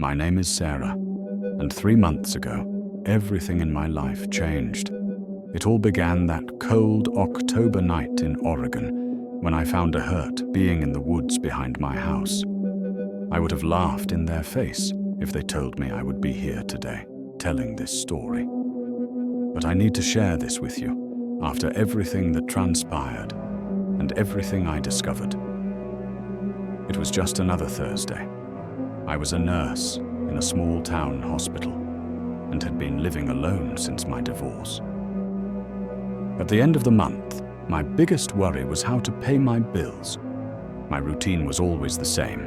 My name is Sarah, and 3 months ago, everything in my life changed. It all began that cold October night in Oregon when I found a hurt being in the woods behind my house. I would have laughed in their face if they told me I would be here today, telling this story. But I need to share this with you after everything that transpired and everything I discovered. It was just another Thursday. I was a nurse in a small town hospital and had been living alone since my divorce. At the end of the month, my biggest worry was how to pay my bills. My routine was always the same,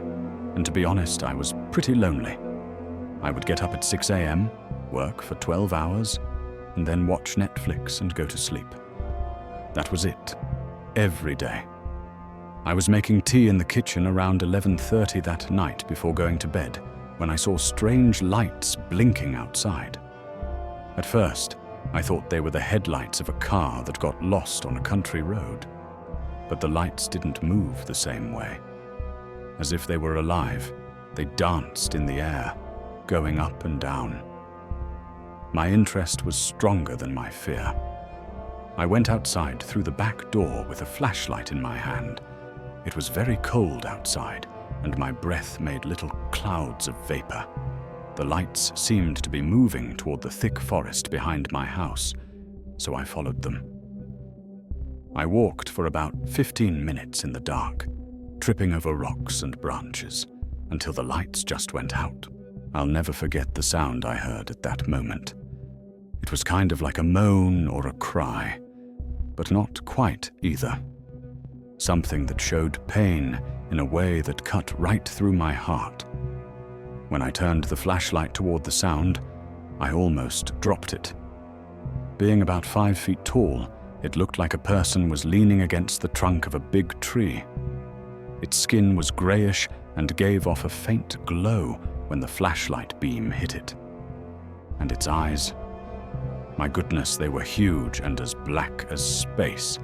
and to be honest, I was pretty lonely. I would get up at 6 a.m., work for 12 hours, and then watch Netflix and go to sleep. That was it, every day. I was making tea in the kitchen around 11:30 that night before going to bed when I saw strange lights blinking outside. At first, I thought they were the headlights of a car that got lost on a country road. But the lights didn't move the same way. As if they were alive, they danced in the air, going up and down. My interest was stronger than my fear. I went outside through the back door with a flashlight in my hand. It was very cold outside, and my breath made little clouds of vapor. The lights seemed to be moving toward the thick forest behind my house, so I followed them. I walked for about 15 minutes in the dark, tripping over rocks and branches, until the lights just went out. I'll never forget the sound I heard at that moment. It was kind of like a moan or a cry, but not quite either. Something that showed pain in a way that cut right through my heart. When I turned the flashlight toward the sound, I almost dropped it. Being about 5 feet tall, it looked like a person was leaning against the trunk of a big tree. Its skin was grayish and gave off a faint glow when the flashlight beam hit it. And its eyes, my goodness, they were huge and as black as space,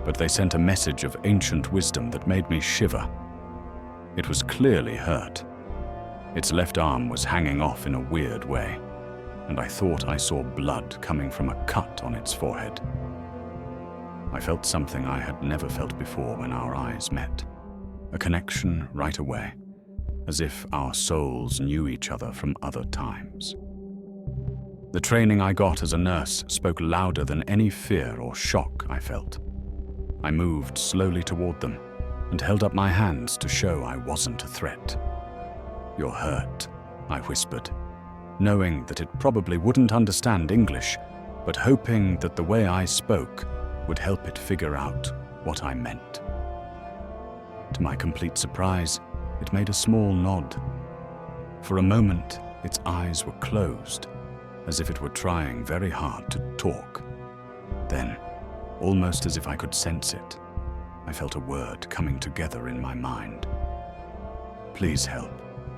but they sent a message of ancient wisdom that made me shiver. It was clearly hurt. Its left arm was hanging off in a weird way, and I thought I saw blood coming from a cut on its forehead. I felt something I had never felt before when our eyes met. A connection right away, as if our souls knew each other from other times. The training I got as a nurse spoke louder than any fear or shock I felt. I moved slowly toward them and held up my hands to show I wasn't a threat. "You're hurt," I whispered, knowing that it probably wouldn't understand English, but hoping that the way I spoke would help it figure out what I meant. To my complete surprise, it made a small nod. For a moment, its eyes were closed, as if it were trying very hard to talk. Then, almost as if I could sense it, I felt a word coming together in my mind. "Please help."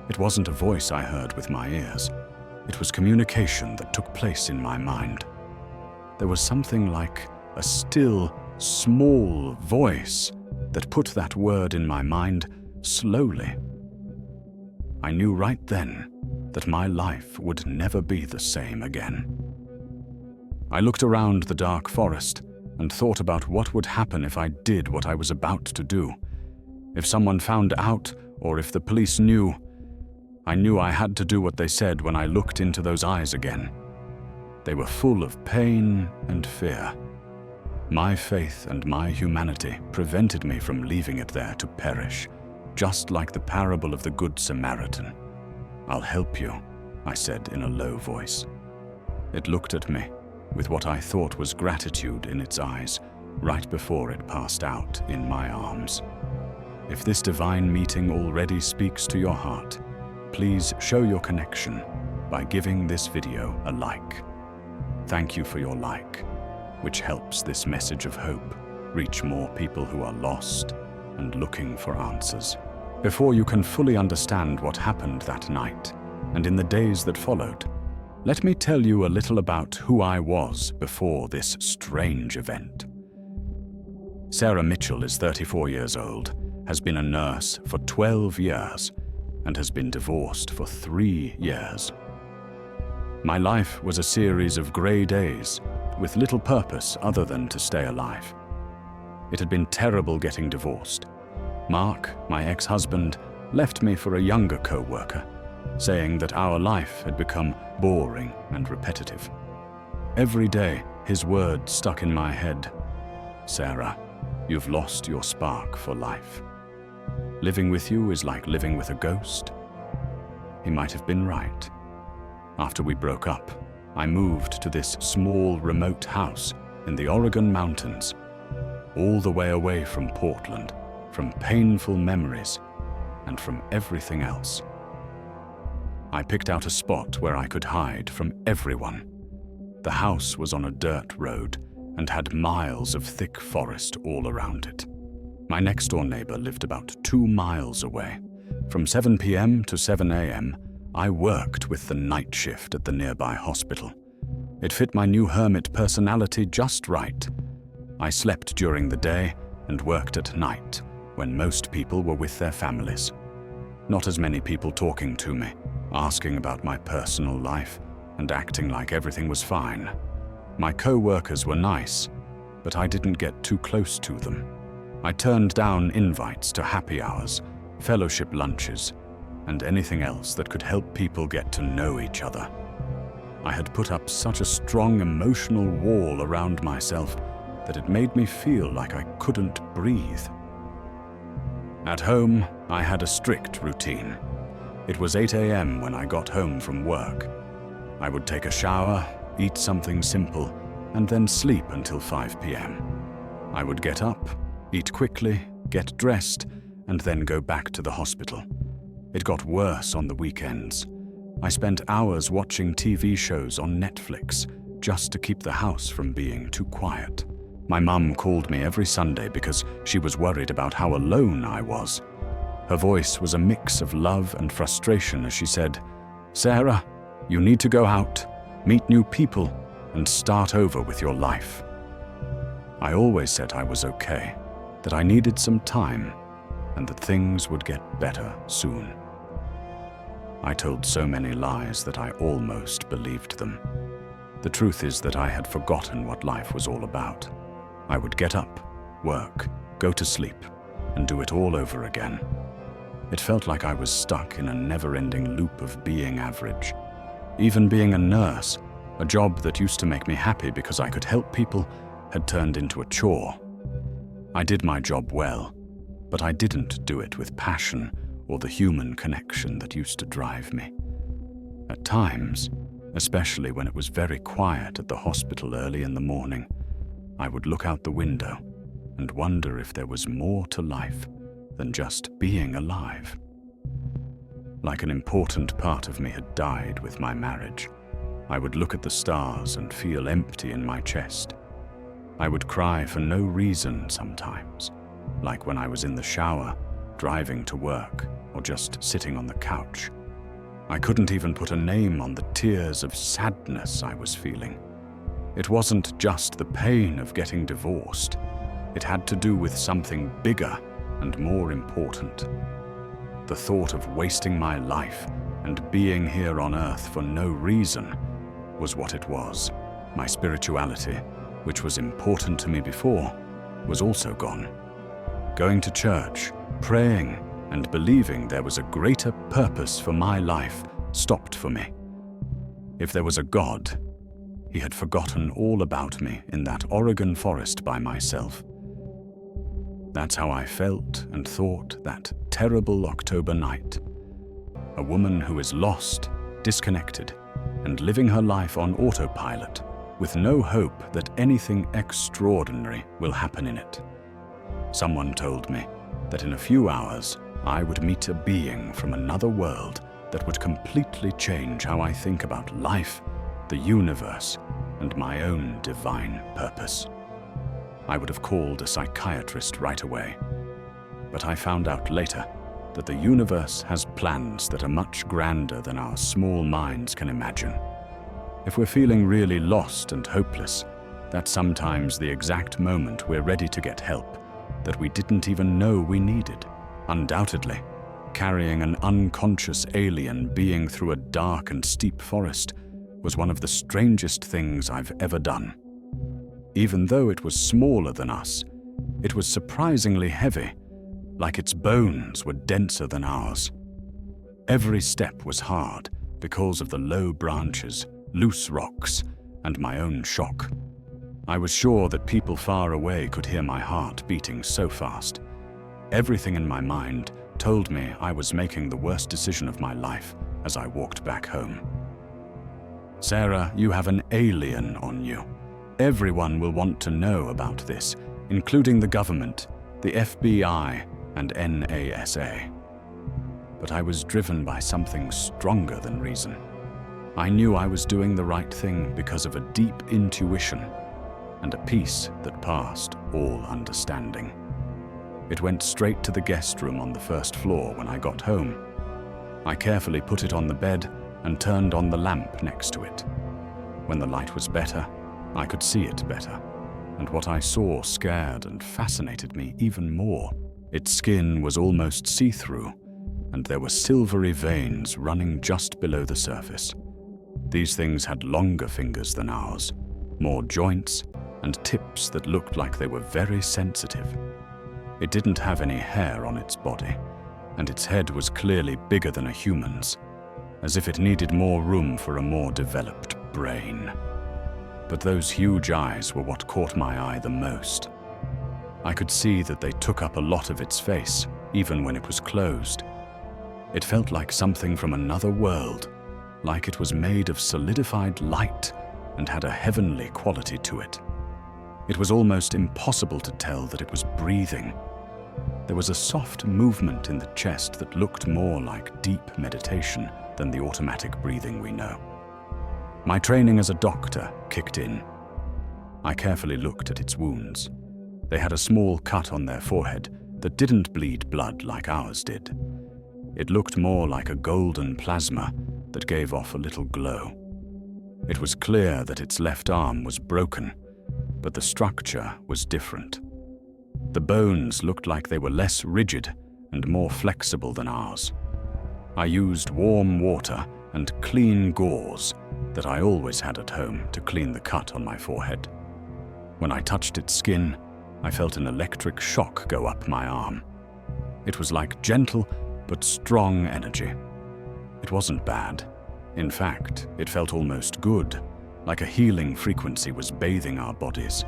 It wasn't a voice I heard with my ears. It was communication that took place in my mind. There was something like a still, small voice that put that word in my mind slowly. I knew right then that my life would never be the same again. I looked around the dark forest and thought about what would happen if I did what I was about to do. If someone found out, or if the police knew, I knew I had to do what they said when I looked into those eyes again. They were full of pain and fear. My faith and my humanity prevented me from leaving it there to perish, just like the parable of the Good Samaritan. "I'll help you," I said in a low voice. It looked at me with what I thought was gratitude in its eyes right before it passed out in my arms. If this divine meeting already speaks to your heart, please show your connection by giving this video a like. Thank you for your like, which helps this message of hope reach more people who are lost and looking for answers. Before you can fully understand what happened that night and in the days that followed, let me tell you a little about who I was before this strange event. Sarah Mitchell is 34 years old, has been a nurse for 12 years, and has been divorced for 3 years. My life was a series of grey days, with little purpose other than to stay alive. It had been terrible getting divorced. Mark, my ex-husband, left me for a younger co-worker, saying that our life had become boring and repetitive. Every day, his words stuck in my head. "Sarah, you've lost your spark for life. Living with you is like living with a ghost." He might have been right. After we broke up, I moved to this small, remote house in the Oregon mountains, all the way away from Portland, from painful memories, and from everything else. I picked out a spot where I could hide from everyone. The house was on a dirt road and had miles of thick forest all around it. My next-door neighbor lived about 2 miles away. From 7 p.m. to 7 a.m., I worked with the night shift at the nearby hospital. It fit my new hermit personality just right. I slept during the day and worked at night, when most people were with their families. Not as many people talking to me, asking about my personal life, and acting like everything was fine. My co-workers were nice, but I didn't get too close to them. I turned down invites to happy hours, fellowship lunches, and anything else that could help people get to know each other. I had put up such a strong emotional wall around myself that it made me feel like I couldn't breathe. At home, I had a strict routine. It was 8 a.m. when I got home from work. I would take a shower, eat something simple, and then sleep until 5 p.m. I would get up, eat quickly, get dressed, and then go back to the hospital. It got worse on the weekends. I spent hours watching TV shows on Netflix just to keep the house from being too quiet. My mum called me every Sunday because she was worried about how alone I was. Her voice was a mix of love and frustration as she said, "Sarah, you need to go out, meet new people, and start over with your life." I always said I was okay, that I needed some time, and that things would get better soon. I told so many lies that I almost believed them. The truth is that I had forgotten what life was all about. I would get up, work, go to sleep, and do it all over again. It felt like I was stuck in a never-ending loop of being average. Even being a nurse, a job that used to make me happy because I could help people, had turned into a chore. I did my job well, but I didn't do it with passion or the human connection that used to drive me. At times, especially when it was very quiet at the hospital early in the morning, I would look out the window and wonder if there was more to life than just being alive. Like an important part of me had died with my marriage, I would look at the stars and feel empty in my chest. I would cry for no reason sometimes, like when I was in the shower, driving to work, or just sitting on the couch. I couldn't even put a name on the tears of sadness I was feeling. It wasn't just the pain of getting divorced. It had to do with something bigger and more important. The thought of wasting my life and being here on earth for no reason was what it was. My spirituality, which was important to me before, was also gone. Going to church, praying, and believing there was a greater purpose for my life stopped for me. If there was a God, he had forgotten all about me in that Oregon forest by myself. That's how I felt and thought that terrible October night. A woman who is lost, disconnected, and living her life on autopilot, with no hope that anything extraordinary will happen in it. Someone told me that in a few hours I would meet a being from another world that would completely change how I think about life, the universe, and my own divine purpose. I would have called a psychiatrist right away, but I found out later that the universe has plans that are much grander than our small minds can imagine. If we're feeling really lost and hopeless, that's sometimes the exact moment we're ready to get help that we didn't even know we needed. Undoubtedly, carrying an unconscious alien being through a dark and steep forest was one of the strangest things I've ever done. Even though it was smaller than us, it was surprisingly heavy, like its bones were denser than ours. Every step was hard because of the low branches, loose rocks, and my own shock. I was sure that people far away could hear my heart beating so fast. Everything in my mind told me I was making the worst decision of my life as I walked back home. Sarah, you have an alien on you. Everyone will want to know about this, including the government, the FBI, and NASA. But I was driven by something stronger than reason. I knew I was doing the right thing because of a deep intuition and a peace that passed all understanding. It went straight to the guest room on the first floor when I got home. I carefully put it on the bed and turned on the lamp next to it. When the light was better, I could see it better, and what I saw scared and fascinated me even more. Its skin was almost see-through, and there were silvery veins running just below the surface. These things had longer fingers than ours, more joints, and tips that looked like they were very sensitive. It didn't have any hair on its body, and its head was clearly bigger than a human's, as if it needed more room for a more developed brain. But those huge eyes were what caught my eye the most. I could see that they took up a lot of its face, even when it was closed. It felt like something from another world, like it was made of solidified light and had a heavenly quality to it. It was almost impossible to tell that it was breathing. There was a soft movement in the chest that looked more like deep meditation than the automatic breathing we know. My training as a doctor kicked in. I carefully looked at its wounds. They had a small cut on their forehead that didn't bleed blood like ours did. It looked more like a golden plasma that gave off a little glow. It was clear that its left arm was broken, but the structure was different. The bones looked like they were less rigid and more flexible than ours. I used warm water and clean gauze that I always had at home to clean the cut on my forehead. When I touched its skin, I felt an electric shock go up my arm. It was like gentle but strong energy. It wasn't bad. In fact, it felt almost good, like a healing frequency was bathing our bodies.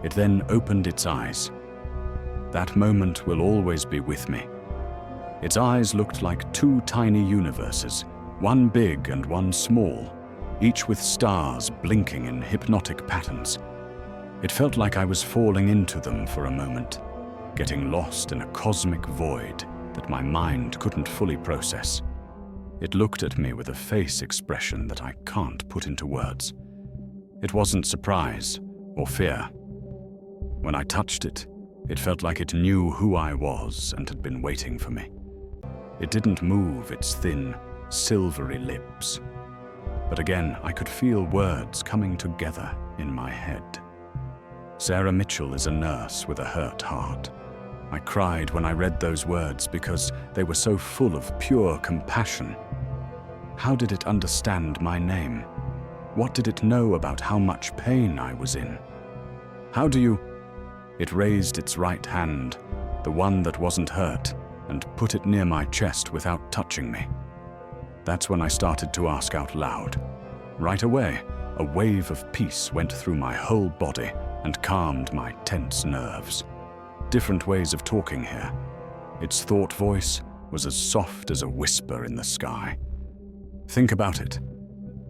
It then opened its eyes. That moment will always be with me. Its eyes looked like two tiny universes, one big and one small, each with stars blinking in hypnotic patterns. It felt like I was falling into them for a moment, getting lost in a cosmic void that my mind couldn't fully process. It looked at me with a face expression that I can't put into words. It wasn't surprise or fear. When I touched it, it felt like it knew who I was and had been waiting for me. It didn't move its thin, silvery lips. But again, I could feel words coming together in my head. Sarah Mitchell is a nurse with a hurt heart. I cried when I read those words because they were so full of pure compassion. How did it understand my name? What did it know about how much pain I was in? How do you... It raised its right hand, the one that wasn't hurt, and put it near my chest without touching me. That's when I started to ask out loud. Right away, a wave of peace went through my whole body and calmed my tense nerves. Different ways of talking here. Its thought voice was as soft as a whisper in the sky. Think about it.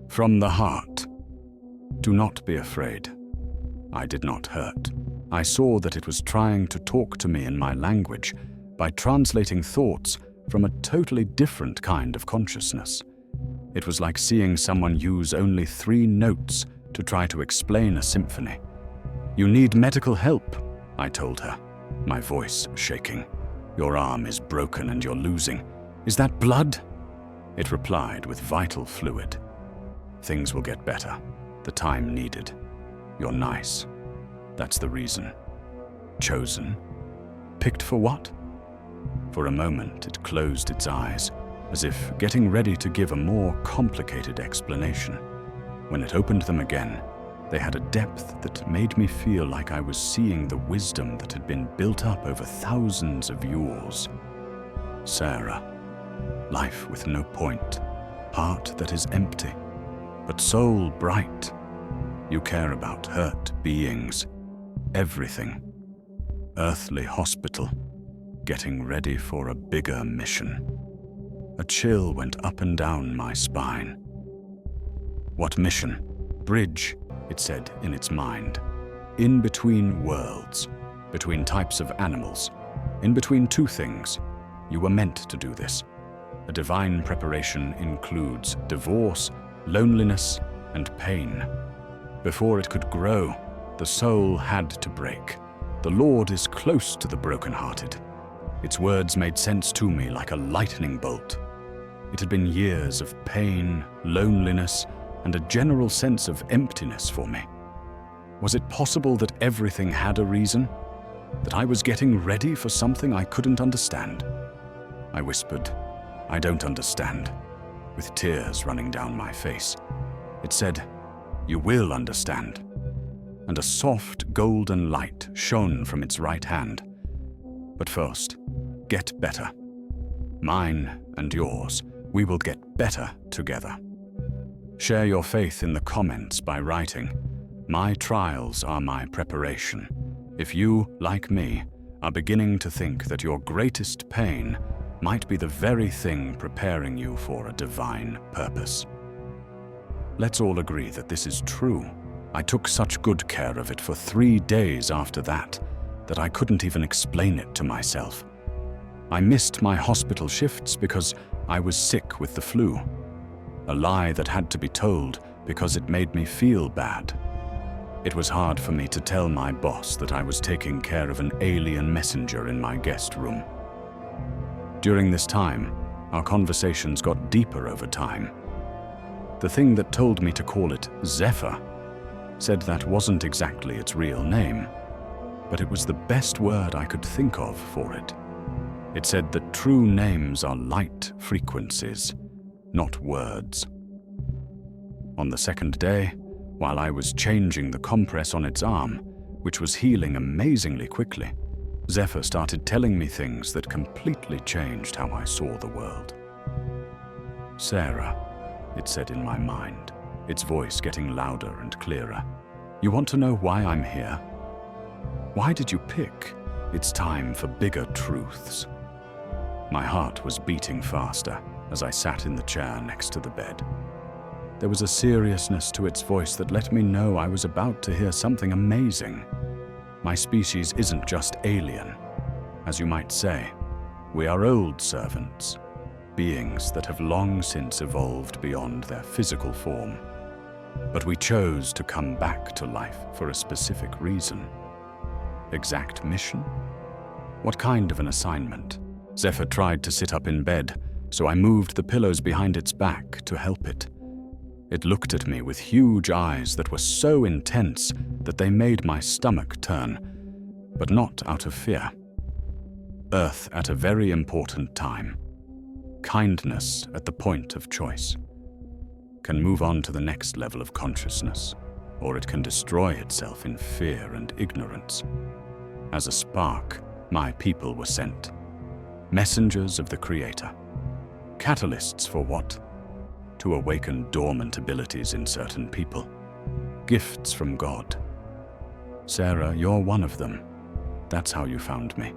From the heart. Do not be afraid. I did not hurt. I saw that it was trying to talk to me in my language by translating thoughts from a totally different kind of consciousness. It was like seeing someone use only 3 notes to try to explain a symphony. You need medical help, I told her, my voice shaking. Your arm is broken and you're losing. Is that blood? It replied with vital fluid. Things will get better. The time needed. You're nice. That's the reason. Chosen? Picked for what? For a moment, it closed its eyes, as if getting ready to give a more complicated explanation. When it opened them again, they had a depth that made me feel like I was seeing the wisdom that had been built up over thousands of years. Sarah, life with no point, heart that is empty, but soul bright. You care about hurt beings, everything. Earthly hospital, getting ready for a bigger mission. A chill went up and down my spine. What mission? Bridge, it said in its mind. In between worlds, between types of animals, in between two things. You were meant to do this. A divine preparation includes divorce, loneliness, and pain. Before it could grow, the soul had to break. The Lord is close to the brokenhearted. Its words made sense to me like a lightning bolt. It had been years of pain, loneliness, and a general sense of emptiness for me. Was it possible that everything had a reason? That I was getting ready for something I couldn't understand? I whispered, "I don't understand," with tears running down my face. It said, "You will understand." And a soft golden light shone from its right hand. But first, get better. Mine and yours, we will get better together. Share your faith in the comments by writing, "My trials are my preparation." If you, like me, are beginning to think that your greatest pain might be the very thing preparing you for a divine purpose. Let's all agree that this is true. I took such good care of it for 3 days after that I couldn't even explain it to myself. I missed my hospital shifts because I was sick with the flu. A lie that had to be told because it made me feel bad. It was hard for me to tell my boss that I was taking care of an alien messenger in my guest room. During this time, our conversations got deeper over time. The thing that told me to call it Zephyr said that wasn't exactly its real name, but it was the best word I could think of for it. It said that true names are light frequencies, not words. On the second day, while I was changing the compress on its arm, which was healing amazingly quickly, Zephyr started telling me things that completely changed how I saw the world. "Sarah," it said in my mind, its voice getting louder and clearer, "you want to know why I'm here? Why did you pick? It's time for bigger truths." My heart was beating faster as I sat in the chair next to the bed. There was a seriousness to its voice that let me know I was about to hear something amazing. My species isn't just alien. As you might say, we are old servants, beings that have long since evolved beyond their physical form. But we chose to come back to life for a specific reason. Exact mission? What kind of an assignment? Zephyr tried to sit up in bed, so I moved the pillows behind its back to help it. It looked at me with huge eyes that were so intense that they made my stomach turn, but not out of fear. Earth at a very important time. Kindness at the point of choice. Can move on to the next level of consciousness, or it can destroy itself in fear and ignorance. As a spark, my people were sent. Messengers of the Creator. Catalysts for what? To awaken dormant abilities in certain people. Gifts from God. Sarah, you're one of them. That's how you found me.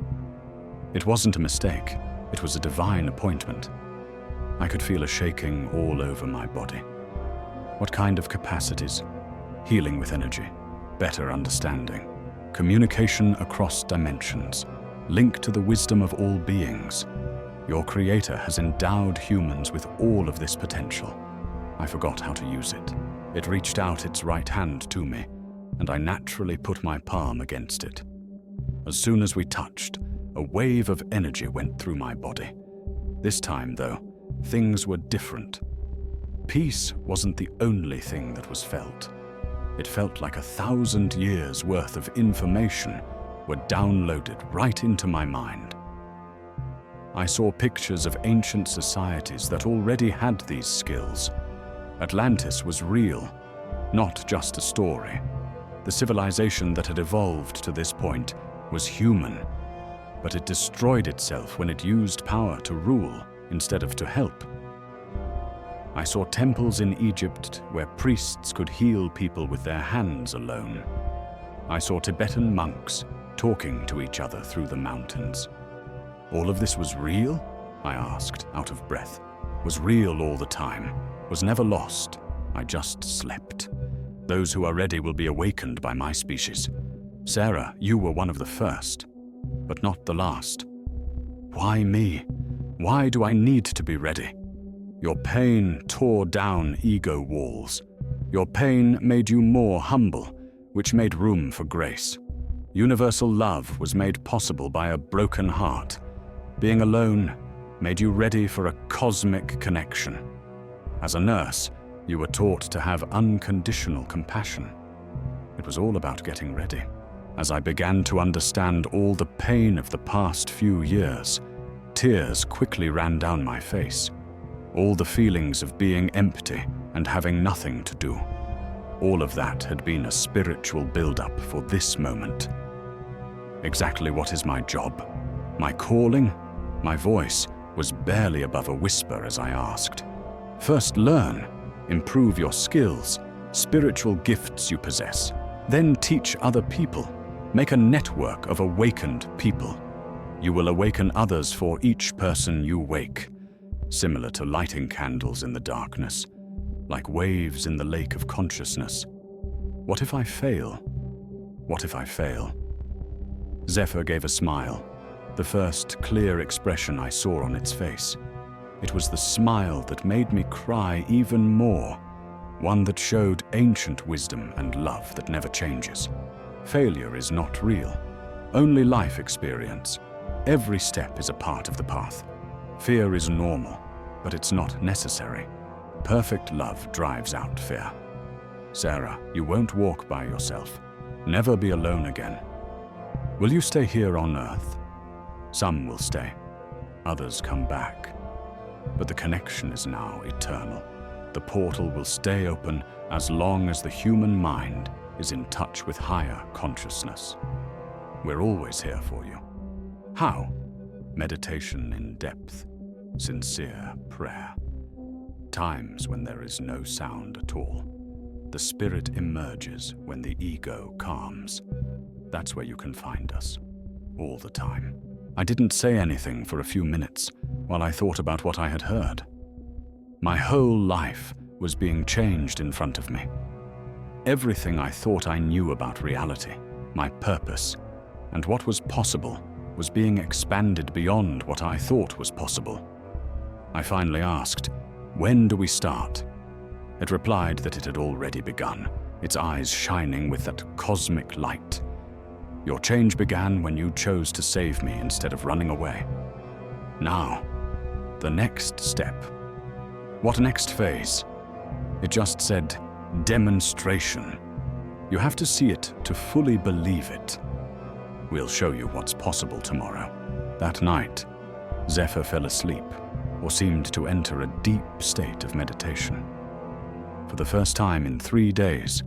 It wasn't a mistake. It was a divine appointment. I could feel a shaking all over my body. What kind of capacities? Healing with energy, better understanding, communication across dimensions, link to the wisdom of all beings. Your Creator has endowed humans with all of this potential. I forgot how to use it. It reached out its right hand to me, and I naturally put my palm against it. As soon as we touched, a wave of energy went through my body. This time, though, things were different. Peace wasn't the only thing that was felt. It felt like 1,000 years worth of information were downloaded right into my mind. I saw pictures of ancient societies that already had these skills. Atlantis was real, not just a story. The civilization that had evolved to this point was human, but it destroyed itself when it used power to rule instead of to help. I saw temples in Egypt where priests could heal people with their hands alone. I saw Tibetan monks talking to each other through the mountains. All of this was real? I asked, out of breath. Was real all the time, was never lost. I just slept. Those who are ready will be awakened by my species. Sarah, you were one of the first, but not the last. Why me? Why do I need to be ready? Your pain tore down ego walls. Your pain made you more humble, which made room for grace. Universal love was made possible by a broken heart. Being alone made you ready for a cosmic connection. As a nurse, you were taught to have unconditional compassion. It was all about getting ready. As I began to understand all the pain of the past few years, tears quickly ran down my face. All the feelings of being empty and having nothing to do. All of that had been a spiritual build-up for this moment. Exactly what is my job? My calling? My voice was barely above a whisper as I asked. First learn, improve your skills, spiritual gifts you possess. Then teach other people. Make a network of awakened people. You will awaken others for each person you wake. Similar to lighting candles in the darkness, like waves in the lake of consciousness. What if I fail? What if I fail? Zephyr gave a smile, the first clear expression I saw on its face. It was the smile that made me cry even more, one that showed ancient wisdom and love that never changes. Failure is not real, only life experience. Every step is a part of the path. Fear is normal, but it's not necessary. Perfect love drives out fear. Sarah, you won't walk by yourself. Never be alone again. Will you stay here on Earth? Some will stay, others come back. But the connection is now eternal. The portal will stay open as long as the human mind is in touch with higher consciousness. We're always here for you. How? Meditation in depth, sincere prayer. Times when there is no sound at all. The spirit emerges when the ego calms. That's where you can find us, all the time. I didn't say anything for a few minutes while I thought about what I had heard. My whole life was being changed in front of me. Everything I thought I knew about reality, my purpose, and what was possible was being expanded beyond what I thought was possible. I finally asked, "When do we start?" It replied that it had already begun, its eyes shining with that cosmic light. Your change began when you chose to save me instead of running away. Now, the next step. What next phase? It just said, demonstration. You have to see it to fully believe it. We'll show you what's possible tomorrow. That night, Zephyr fell asleep, or seemed to enter a deep state of meditation. For the first time in 3 days,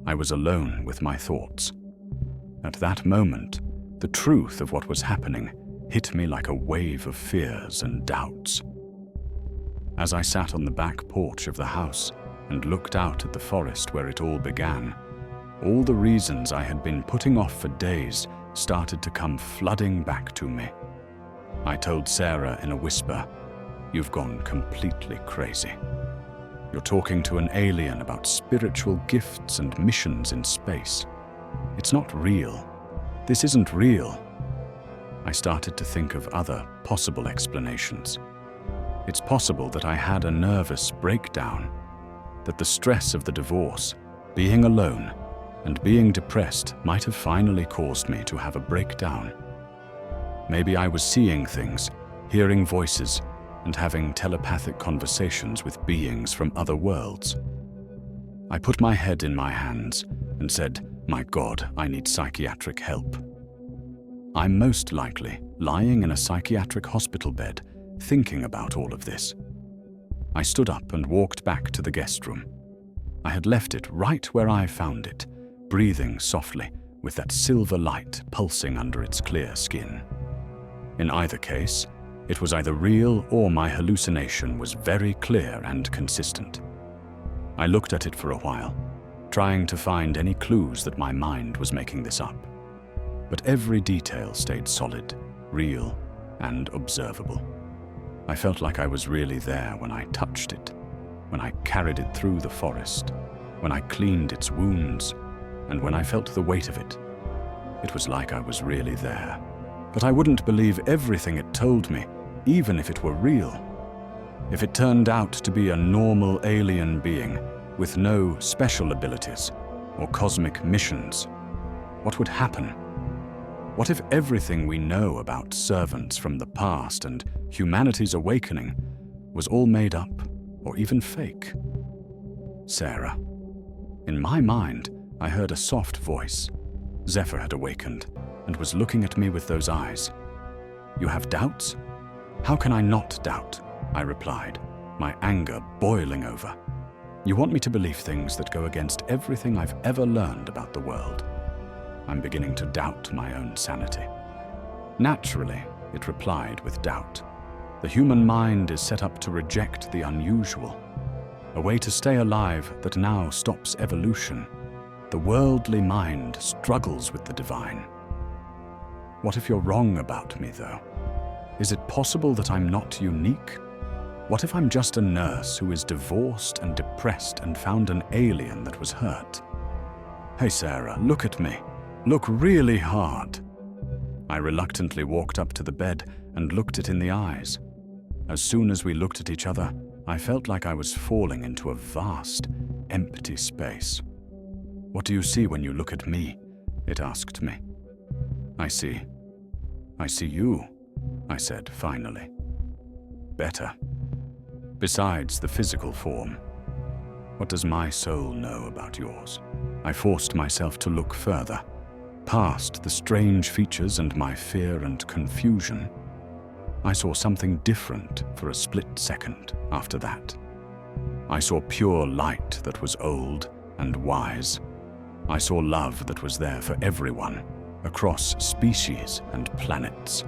I was alone with my thoughts. At that moment, the truth of what was happening hit me like a wave of fears and doubts. As I sat on the back porch of the house and looked out at the forest where it all began, all the reasons I had been putting off for days started to come flooding back to me. I told Sarah in a whisper, "You've gone completely crazy. You're talking to an alien about spiritual gifts and missions in space. It's not real. This isn't real." I started to think of other possible explanations. It's possible that I had a nervous breakdown, that the stress of the divorce, being alone, and being depressed might have finally caused me to have a breakdown. Maybe I was seeing things, hearing voices, and having telepathic conversations with beings from other worlds. I put my head in my hands and said, "My God, I need psychiatric help." I'm most likely lying in a psychiatric hospital bed, thinking about all of this. I stood up and walked back to the guest room. I had left it right where I found it, breathing softly, with that silver light pulsing under its clear skin. In either case, it was either real or my hallucination was very clear and consistent. I looked at it for a while, trying to find any clues that my mind was making this up. But every detail stayed solid, real, and observable. I felt like I was really there when I touched it, when I carried it through the forest, when I cleaned its wounds, and when I felt the weight of it. It was like I was really there. But I wouldn't believe everything it told me, even if it were real. If it turned out to be a normal alien being with no special abilities or cosmic missions, what would happen? What if everything we know about servants from the past and humanity's awakening was all made up or even fake? Sarah. In my mind, I heard a soft voice. Zephyr had awakened and was looking at me with those eyes. You have doubts? How can I not doubt? I replied, my anger boiling over. You want me to believe things that go against everything I've ever learned about the world. I'm beginning to doubt my own sanity. Naturally, it replied with doubt. The human mind is set up to reject the unusual, a way to stay alive that now stops evolution. The worldly mind struggles with the divine. What if you're wrong about me, though? Is it possible that I'm not unique? What if I'm just a nurse who is divorced and depressed and found an alien that was hurt? Hey, Sarah, look at me. Look really hard. I reluctantly walked up to the bed and looked it in the eyes. As soon as we looked at each other, I felt like I was falling into a vast, empty space. What do you see when you look at me? It asked me. I see you, I said finally. Better. Besides the physical form, what does my soul know about yours? I forced myself to look further, past the strange features and my fear and confusion. I saw something different for a split second after that. I saw pure light that was old and wise. I saw love that was there for everyone, across species and planets.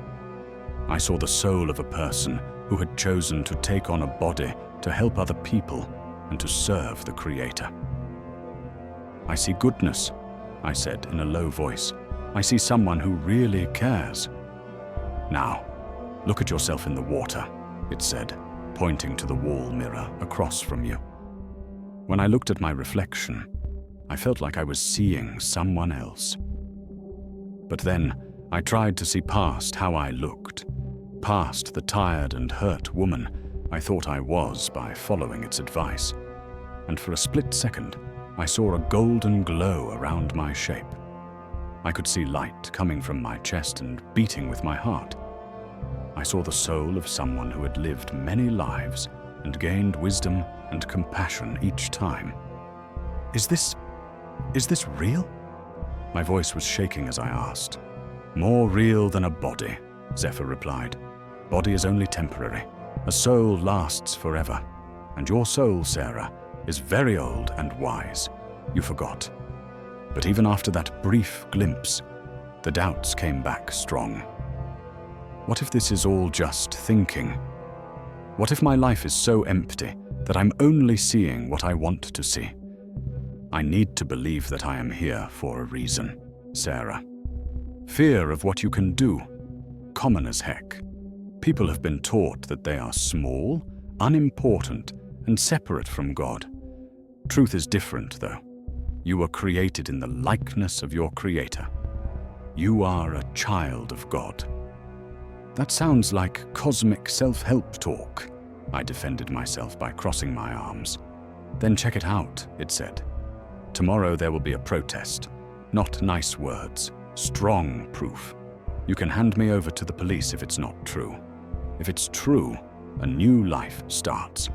I saw the soul of a person who had chosen to take on a body to help other people and to serve the Creator. I see goodness, I said in a low voice. I see someone who really cares. Now, look at yourself in the water, it said, pointing to the wall mirror across from you. When I looked at my reflection, I felt like I was seeing someone else. But then, I tried to see past how I looked, past the tired and hurt woman I thought I was by following its advice. And for a split second, I saw a golden glow around my shape. I could see light coming from my chest and beating with my heart. I saw the soul of someone who had lived many lives and gained wisdom and compassion each time. Is this real? My voice was shaking as I asked. More real than a body, Zephyr replied. Body is only temporary. A soul lasts forever. And your soul, Sarah, is very old and wise. You forgot. But even after that brief glimpse, the doubts came back strong. What if this is all just thinking? What if my life is so empty that I'm only seeing what I want to see? I need to believe that I am here for a reason, Sarah. Fear of what you can do. Common as heck. People have been taught that they are small, unimportant, and separate from God. Truth is different, though. You were created in the likeness of your Creator. You are a child of God. That sounds like cosmic self-help talk. I defended myself by crossing my arms. Then check it out, it said. Tomorrow there will be a protest. Not nice words, strong proof. You can hand me over to the police if it's not true. If it's true, a new life starts.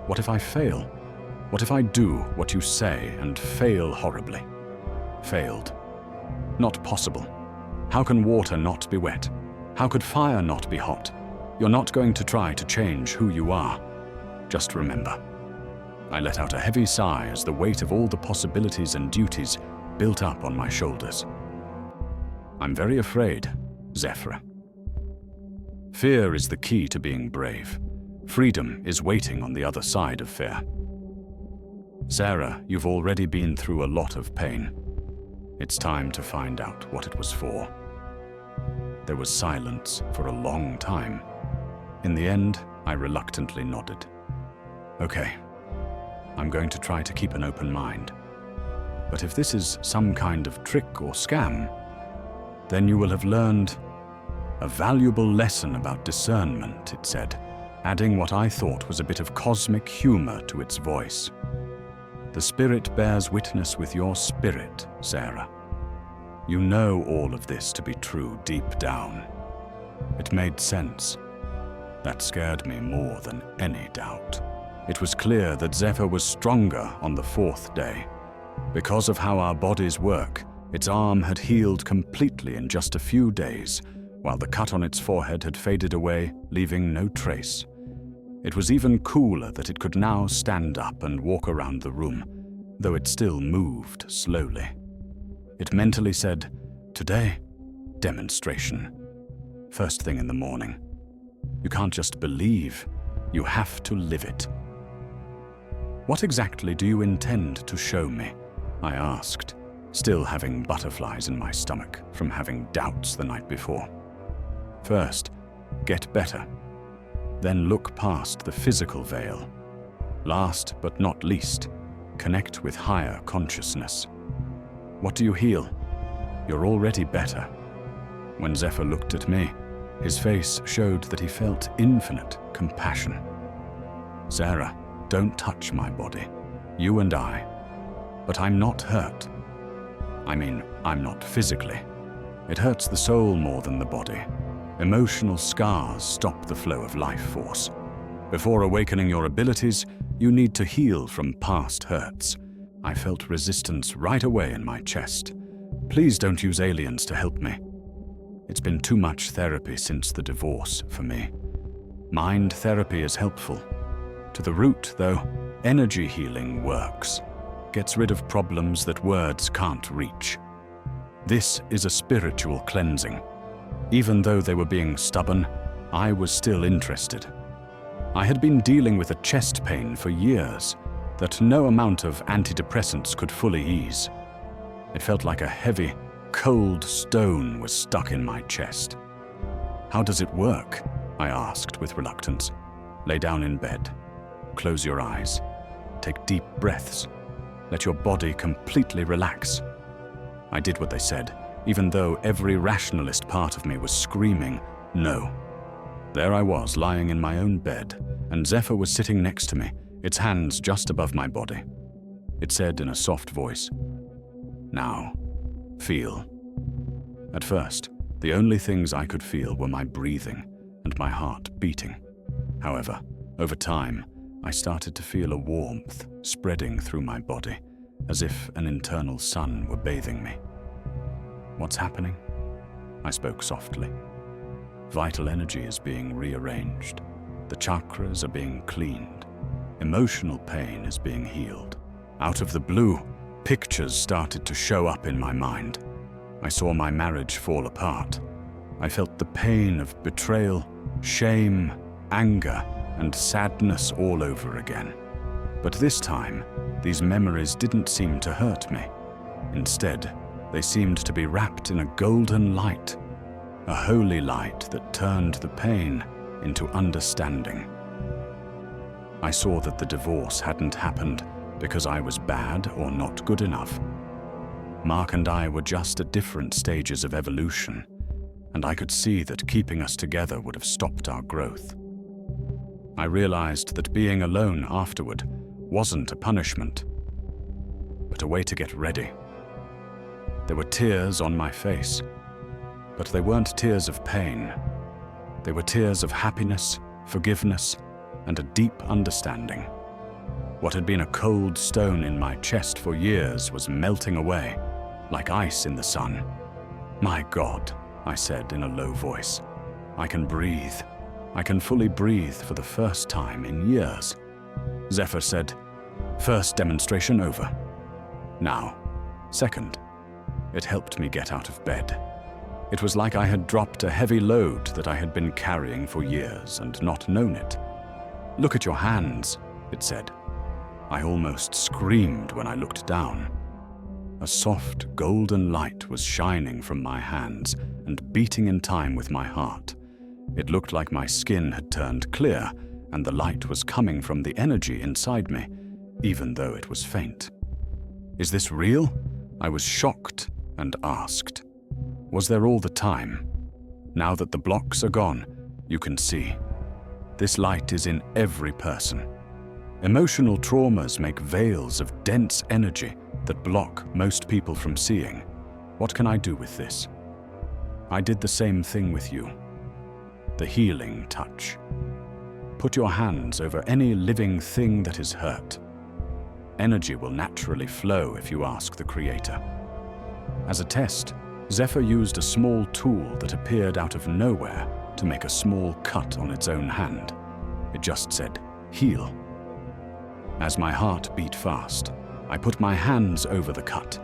What if I fail? What if I do what you say and fail horribly? Failed. Not possible. How can water not be wet? How could fire not be hot? You're not going to try to change who you are. Just remember. I let out a heavy sigh as the weight of all the possibilities and duties built up on my shoulders. I'm very afraid, Zephyr. Fear is the key to being brave. Freedom is waiting on the other side of fear. Sarah, you've already been through a lot of pain. It's time to find out what it was for. There was silence for a long time. In the end, I reluctantly nodded. Okay, I'm going to try to keep an open mind. But if this is some kind of trick or scam, then you will have learned a valuable lesson about discernment, it said, adding what I thought was a bit of cosmic humor to its voice. The spirit bears witness with your spirit, Sarah. You know all of this to be true deep down. It made sense. That scared me more than any doubt. It was clear that Zephyr was stronger on the fourth day. Because of how our bodies work, its arm had healed completely in just a few days, while the cut on its forehead had faded away, leaving no trace. It was even cooler that it could now stand up and walk around the room, though it still moved slowly. It mentally said, "Today, demonstration. First thing in the morning. You can't just believe, you have to live it." "What exactly do you intend to show me?" I asked, still having butterflies in my stomach from having doubts the night before. "First, get better. Then look past the physical veil. Last but not least, connect with higher consciousness. What do you heal? You're already better." When Zephyr looked at me, his face showed that he felt infinite compassion. "Sarah, don't touch my body. You and I. But I'm not hurt. I mean, I'm not physically. It hurts the soul more than the body. Emotional scars stop the flow of life force. Before awakening your abilities, you need to heal from past hurts." I felt resistance right away in my chest. Please don't use aliens to help me. It's been too much therapy since the divorce for me. Mind therapy is helpful. To the root, though, energy healing works. Gets rid of problems that words can't reach. This is a spiritual cleansing. Even though they were being stubborn, I was still interested. I had been dealing with a chest pain for years that no amount of antidepressants could fully ease. It felt like a heavy, cold stone was stuck in my chest. "How does it work?" I asked with reluctance. "Lay down in bed. Close your eyes. Take deep breaths. Let your body completely relax." I did what they said, even though every rationalist part of me was screaming, "No." There I was, lying in my own bed, and Zephyr was sitting next to me, its hands just above my body. It said in a soft voice, "Now, feel." At first, the only things I could feel were my breathing and my heart beating. However, over time, I started to feel a warmth spreading through my body, as if an internal sun were bathing me. "What's happening?" I spoke softly. "Vital energy is being rearranged. The chakras are being cleaned. Emotional pain is being healed." Out of the blue, pictures started to show up in my mind. I saw my marriage fall apart. I felt the pain of betrayal, shame, anger, and sadness all over again. But this time, these memories didn't seem to hurt me. Instead, they seemed to be wrapped in a golden light, a holy light that turned the pain into understanding. I saw that the divorce hadn't happened because I was bad or not good enough. Mark and I were just at different stages of evolution, and I could see that keeping us together would have stopped our growth. I realized that being alone afterward wasn't a punishment, but a way to get ready. There were tears on my face, but they weren't tears of pain. They were tears of happiness, forgiveness, and a deep understanding. What had been a cold stone in my chest for years was melting away, like ice in the sun. "My God," I said in a low voice. "I can breathe. I can fully breathe for the first time in years." Zephyr said, "First demonstration over. Now, second." It helped me get out of bed. It was like I had dropped a heavy load that I had been carrying for years and not known it. "Look at your hands," it said. I almost screamed when I looked down. A soft, golden light was shining from my hands and beating in time with my heart. It looked like my skin had turned clear, and the light was coming from the energy inside me, even though it was faint. "Is this real?" I was shocked and asked. "Was there all the time? Now that the blocks are gone, you can see. This light is in every person. Emotional traumas make veils of dense energy that block most people from seeing. What can I do with this?" I did the same thing with you. The healing touch. Put your hands over any living thing that is hurt. Energy will naturally flow if you ask the Creator. As a test, Zephyr used a small tool that appeared out of nowhere to make a small cut on its own hand. It just said, "Heal." As my heart beat fast, I put my hands over the cut.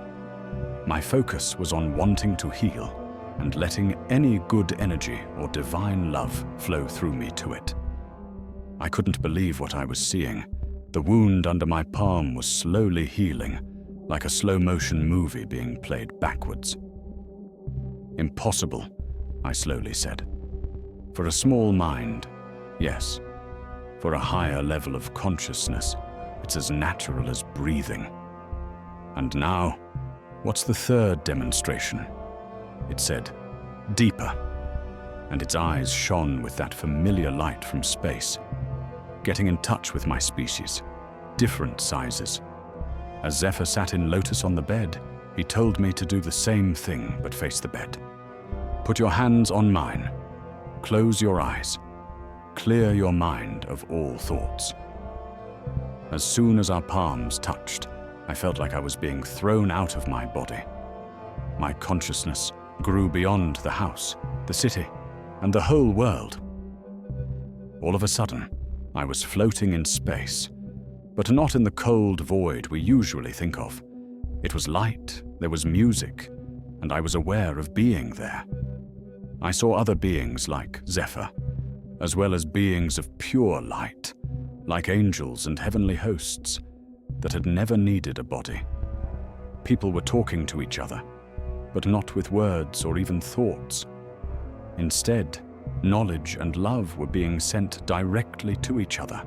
My focus was on wanting to heal and letting any good energy or divine love flow through me to it. I couldn't believe what I was seeing. The wound under my palm was slowly healing, like a slow-motion movie being played backwards. "Impossible," I slowly said. "For a small mind, yes. For a higher level of consciousness, it's as natural as breathing. And now, what's the third demonstration?" It said, "Deeper," and its eyes shone with that familiar light from space. Getting in touch with my species, different sizes. As Zephyr sat in lotus on the bed, he told me to do the same thing but face the bed. "Put your hands on mine. Close your eyes. Clear your mind of all thoughts." As soon as our palms touched, I felt like I was being thrown out of my body. My consciousness grew beyond the house, the city, and the whole world. All of a sudden, I was floating in space, but not in the cold void we usually think of. It was light, there was music, and I was aware of being there. I saw other beings like Zephyr, as well as beings of pure light, like angels and heavenly hosts, that had never needed a body. People were talking to each other, but not with words or even thoughts. Instead, knowledge and love were being sent directly to each other.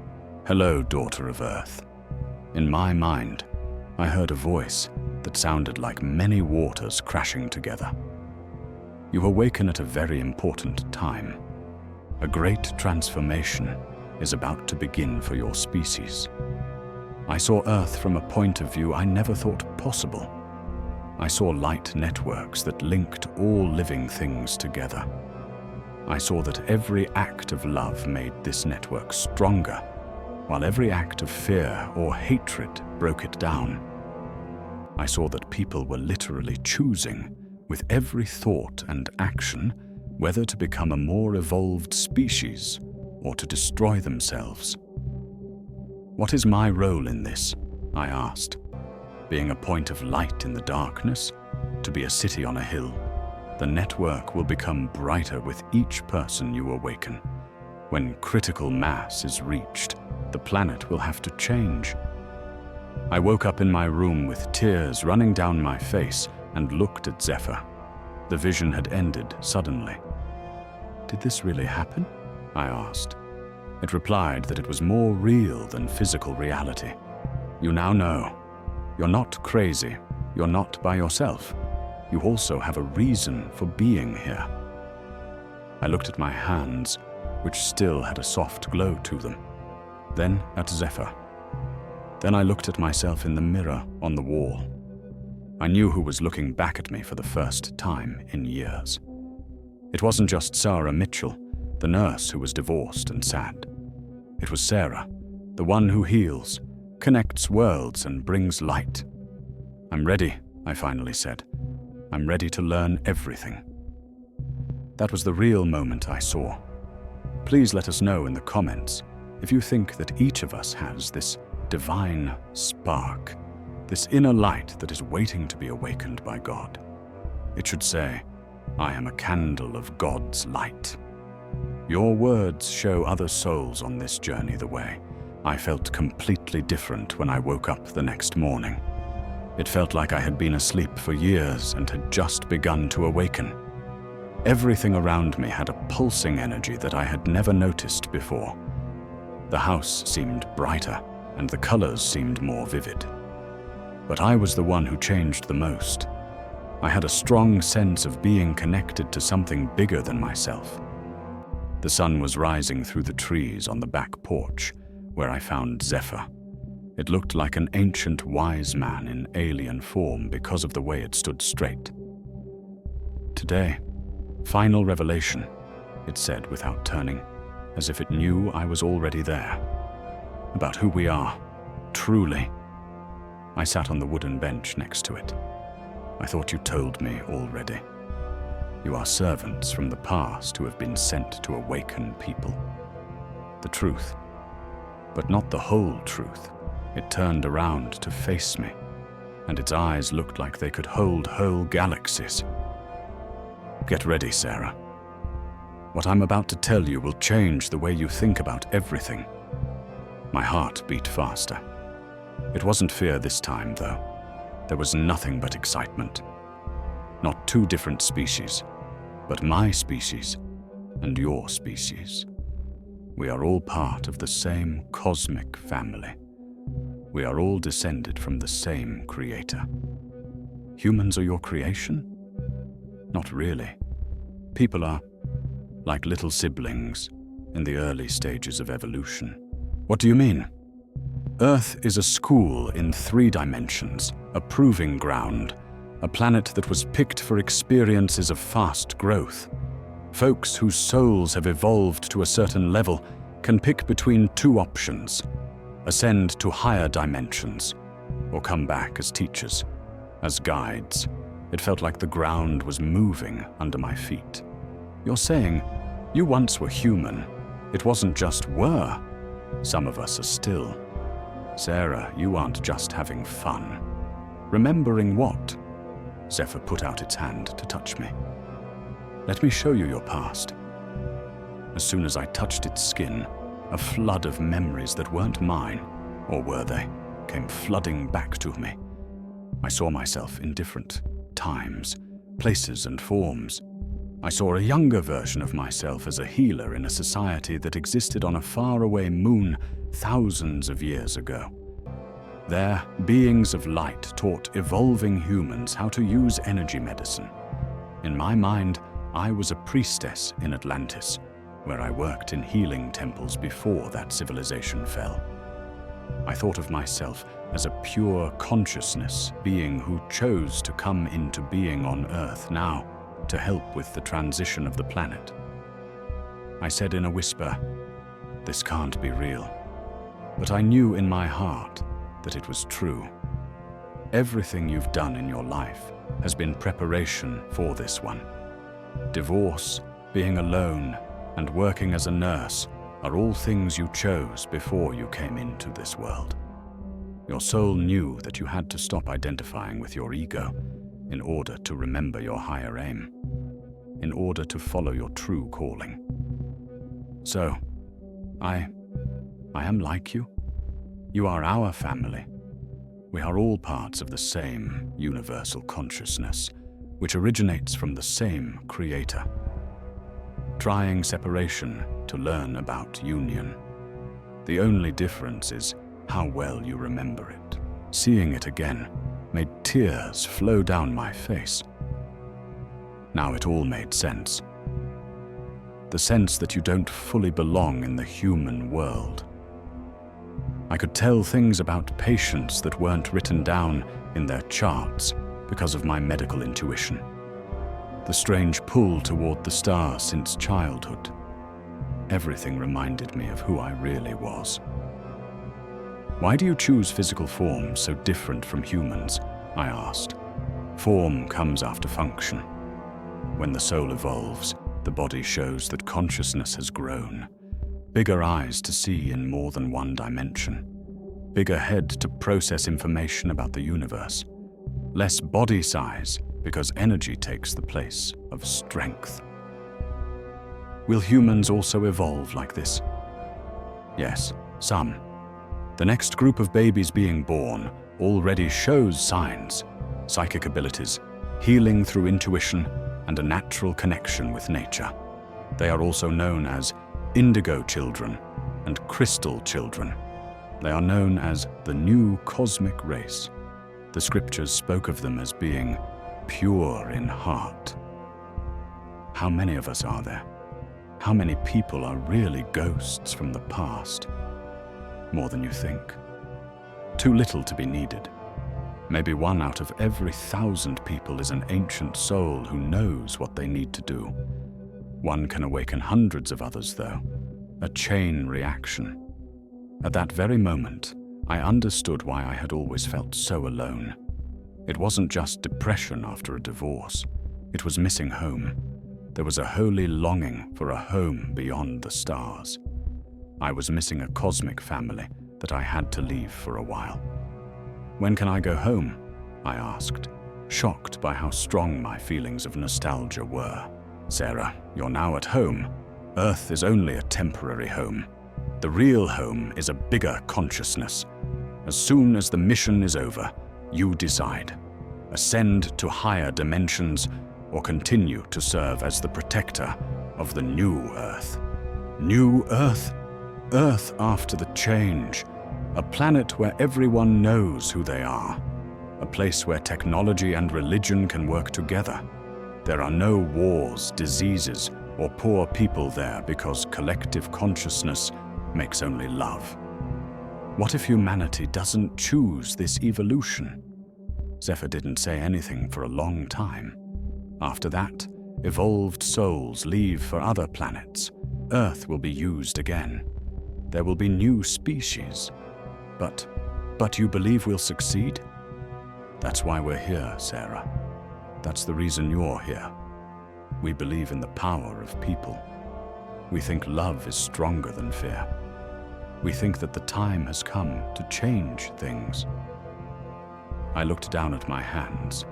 "Hello, daughter of Earth." In my mind, I heard a voice that sounded like many waters crashing together. "You awaken at a very important time. A great transformation is about to begin for your species." I saw Earth from a point of view I never thought possible. I saw light networks that linked all living things together. I saw that every act of love made this network stronger, while every act of fear or hatred broke it down. I saw that people were literally choosing, with every thought and action, whether to become a more evolved species or to destroy themselves. "What is my role in this?" I asked. "Being a point of light in the darkness? To be a city on a hill? The network will become brighter with each person you awaken. When critical mass is reached, the planet will have to change." I woke up in my room with tears running down my face and looked at Zephyr. The vision had ended suddenly. "Did this really happen?" I asked. It replied that it was more real than physical reality. "You now know. You're not crazy. You're not by yourself. You also have a reason for being here." I looked at my hands, which still had a soft glow to them, then at Zephyr. Then I looked at myself in the mirror on the wall. I knew who was looking back at me for the first time in years. It wasn't just Sarah Mitchell, the nurse who was divorced and sad. It was Sarah, the one who heals, connects worlds and brings light. "I'm ready," I finally said. I'm ready to learn everything. That was the real moment I saw. Please let us know in the comments if you think that each of us has this divine spark, this inner light that is waiting to be awakened by God. It should say, "I am a candle of God's light." Your words show other souls on this journey the way. I felt completely different when I woke up the next morning. It felt like I had been asleep for years and had just begun to awaken. Everything around me had a pulsing energy that I had never noticed before. The house seemed brighter, and the colors seemed more vivid. But I was the one who changed the most. I had a strong sense of being connected to something bigger than myself. The sun was rising through the trees on the back porch, where I found Zephyr. It looked like an ancient wise man in alien form because of the way it stood straight. "Today, final revelation," it said without turning, as if it knew I was already there. "About who we are, truly." I sat on the wooden bench next to it. "I thought you told me already. You are servants from the past who have been sent to awaken people. The truth, but not the whole truth." It turned around to face me, and its eyes looked like they could hold whole galaxies. "Get ready, Sarah. What I'm about to tell you will change the way you think about everything." My heart beat faster. It wasn't fear this time, though. There was nothing but excitement. Not two different species, but my species and your species. We are all part of the same cosmic family. We are all descended from the same creator. Humans are your creation? Not really. People are like little siblings in the early stages of evolution. What do you mean? Earth is a school in 3 dimensions, a proving ground, a planet that was picked for experiences of fast growth. Folks whose souls have evolved to a certain level can pick between 2 options: ascend to higher dimensions, or come back as teachers, as guides. It felt like the ground was moving under my feet. You're saying, you once were human. It wasn't just were. Some of us are still. Sarah, you aren't just having fun. Remembering what? Zephyr put out its hand to touch me. Let me show you your past. As soon as I touched its skin, a flood of memories that weren't mine, or were they, came flooding back to me. I saw myself in different times, places and forms. I saw a younger version of myself as a healer in a society that existed on a faraway moon thousands of years ago. There, beings of light taught evolving humans how to use energy medicine. In my mind, I was a priestess in Atlantis, where I worked in healing temples before that civilization fell. I thought of myself as a pure consciousness being who chose to come into being on Earth now to help with the transition of the planet. I said in a whisper, "This can't be real." But I knew in my heart that it was true. Everything you've done in your life has been preparation for this one. Divorce, being alone, and working as a nurse are all things you chose before you came into this world. Your soul knew that you had to stop identifying with your ego in order to remember your higher aim, in order to follow your true calling. So, I am like you. You are our family. We are all parts of the same universal consciousness, which originates from the same creator. Trying separation to learn about union. The only difference is how well you remember it. Seeing it again made tears flow down my face. Now it all made sense. The sense that you don't fully belong in the human world. I could tell things about patients that weren't written down in their charts because of my medical intuition. The strange pull toward the stars since childhood. Everything reminded me of who I really was. Why do you choose physical forms so different from humans? I asked. Form comes after function. When the soul evolves, the body shows that consciousness has grown. Bigger eyes to see in more than one dimension. Bigger head to process information about the universe. Less body size because energy takes the place of strength. Will humans also evolve like this? Yes, some. The next group of babies being born already shows signs, psychic abilities, healing through intuition, and a natural connection with nature. They are also known as indigo children and crystal children. They are known as the new cosmic race. The scriptures spoke of them as being pure in heart. How many of us are there? How many people are really ghosts from the past? More than you think. Too little to be needed. Maybe 1 out of every 1,000 people is an ancient soul who knows what they need to do. One can awaken hundreds of others, though. A chain reaction. At that very moment, I understood why I had always felt so alone. It wasn't just depression after a divorce. It was missing home. There was a holy longing for a home beyond the stars. I was missing a cosmic family that I had to leave for a while. When can I go home? I asked, shocked by how strong my feelings of nostalgia were. Sarah, you're now at home. Earth is only a temporary home. The real home is a bigger consciousness. As soon as the mission is over, you decide. Ascend to higher dimensions or continue to serve as the protector of the new Earth. New Earth? Earth after the change. A planet where everyone knows who they are. A place where technology and religion can work together. There are no wars, diseases, or poor people there because collective consciousness makes only love. What if humanity doesn't choose this evolution? Zephyr didn't say anything for a long time. After that, evolved souls leave for other planets. Earth will be used again. There will be new species. But you believe we'll succeed? That's why we're here, Sarah. That's the reason you're here. We believe in the power of people. We think love is stronger than fear. We think that the time has come to change things. I looked down at my hands,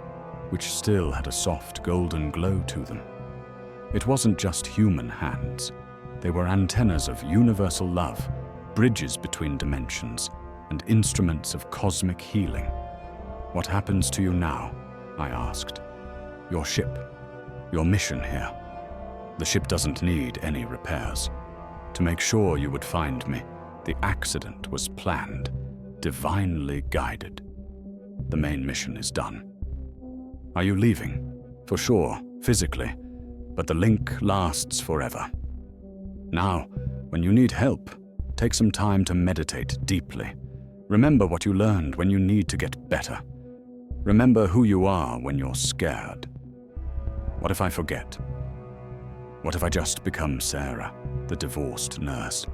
which still had a soft golden glow to them. It wasn't just human hands. They were antennas of universal love, bridges between dimensions, and instruments of cosmic healing. What happens to you now? I asked. Your ship, your mission here. The ship doesn't need any repairs. To make sure you would find me, the accident was planned, divinely guided. The main mission is done. Are you leaving? For sure, physically, but the link lasts forever. Now, when you need help, take some time to meditate deeply. Remember what you learned when you need to get better. Remember who you are when you're scared. What if I forget? What if I just become Sarah, the divorced nurse?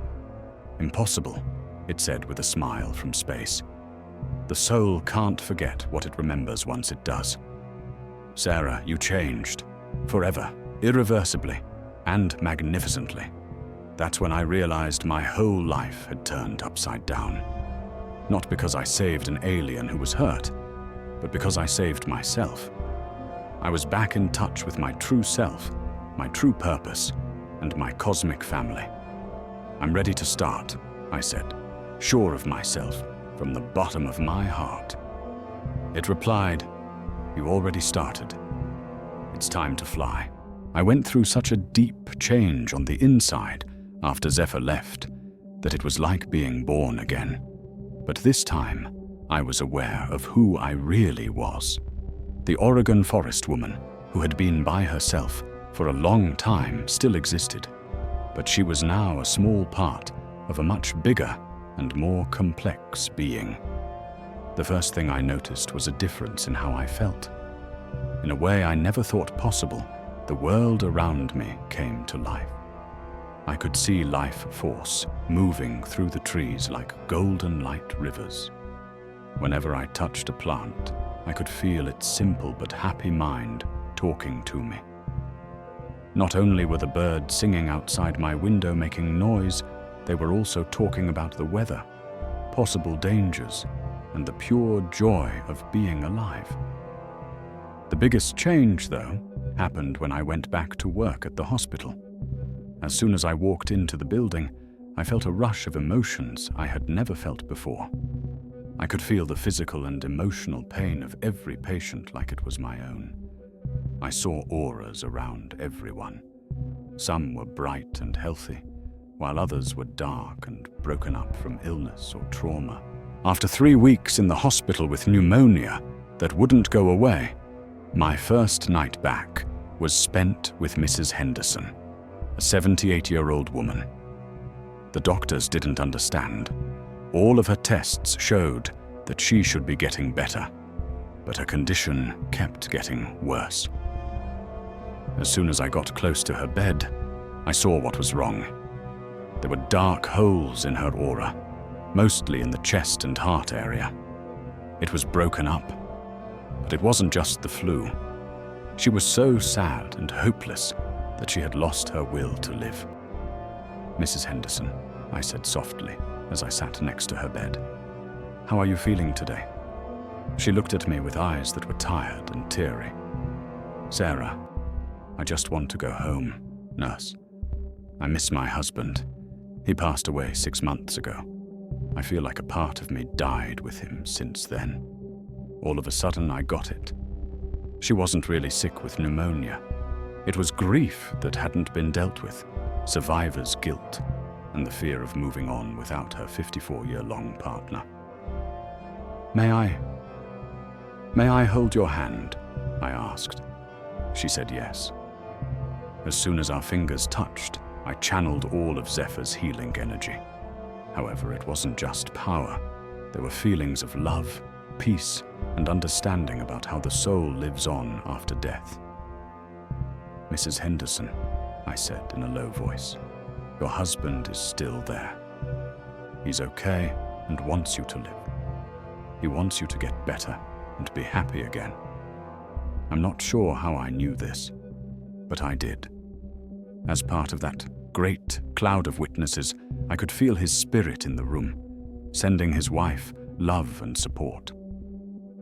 Impossible, it said with a smile from space. The soul can't forget what it remembers once it does. Sarah, you changed. Forever, irreversibly, and magnificently. That's when I realized my whole life had turned upside down. Not because I saved an alien who was hurt, but because I saved myself. I was back in touch with my true self, my true purpose, and my cosmic family. I'm ready to start, I said, sure of myself from the bottom of my heart. It replied, you already started. It's time to fly. I went through such a deep change on the inside after Zephyr left that it was like being born again. But this time, I was aware of who I really was. The Oregon forest woman who had been by herself for a long time still existed, but she was now a small part of a much bigger and more complex being. The first thing I noticed was a difference in how I felt. In a way I never thought possible, the world around me came to life. I could see life force moving through the trees like golden light rivers. Whenever I touched a plant, I could feel its simple but happy mind talking to me. Not only were the birds singing outside my window making noise, they were also talking about the weather, possible dangers, and the pure joy of being alive. The biggest change, though, happened when I went back to work at the hospital. As soon as I walked into the building, I felt a rush of emotions I had never felt before. I could feel the physical and emotional pain of every patient like it was my own. I saw auras around everyone. Some were bright and healthy, while others were dark and broken up from illness or trauma. After 3 weeks in the hospital with pneumonia that wouldn't go away, my first night back was spent with Mrs. Henderson, a 78-year-old woman. The doctors didn't understand. All of her tests showed that she should be getting better, but her condition kept getting worse. As soon as I got close to her bed, I saw what was wrong. There were dark holes in her aura, mostly in the chest and heart area. It was broken up, but it wasn't just the flu. She was so sad and hopeless that she had lost her will to live. "Mrs. Henderson," I said softly as I sat next to her bed, "how are you feeling today?" She looked at me with eyes that were tired and teary. "Sarah, I just want to go home, nurse. I miss my husband. He passed away 6 months ago. I feel like a part of me died with him since then." All of a sudden, I got it. She wasn't really sick with pneumonia. It was grief that hadn't been dealt with, survivor's guilt, and the fear of moving on without her 54-year-long partner. May I hold your hand?" I asked. She said yes. As soon as our fingers touched, I channeled all of Zephyr's healing energy. However, it wasn't just power. There were feelings of love, peace, and understanding about how the soul lives on after death. "Mrs. Henderson," I said in a low voice, "your husband is still there. He's okay and wants you to live. He wants you to get better and be happy again." I'm not sure how I knew this, but I did. As part of that great cloud of witnesses, I could feel his spirit in the room, sending his wife love and support.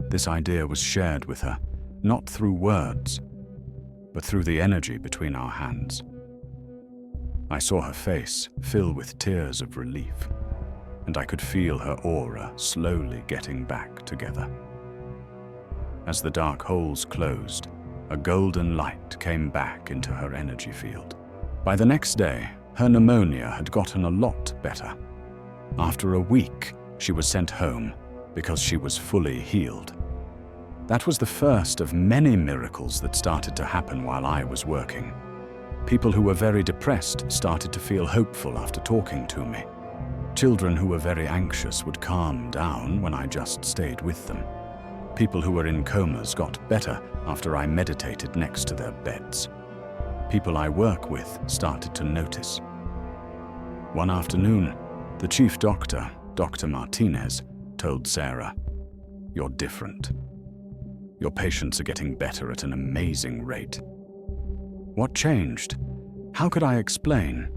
This idea was shared with her, not through words, but through the energy between our hands. I saw her face fill with tears of relief, and I could feel her aura slowly getting back together. As the dark holes closed, a golden light came back into her energy field. By the next day, her pneumonia had gotten a lot better. After a week, she was sent home because she was fully healed. That was the first of many miracles that started to happen while I was working. People who were very depressed started to feel hopeful after talking to me. Children who were very anxious would calm down when I just stayed with them. People who were in comas got better after I meditated next to their beds. People I work with started to notice. One afternoon, the chief doctor, Dr. Martinez, told Sarah, "You're different. Your patients are getting better at an amazing rate." What changed? How could I explain?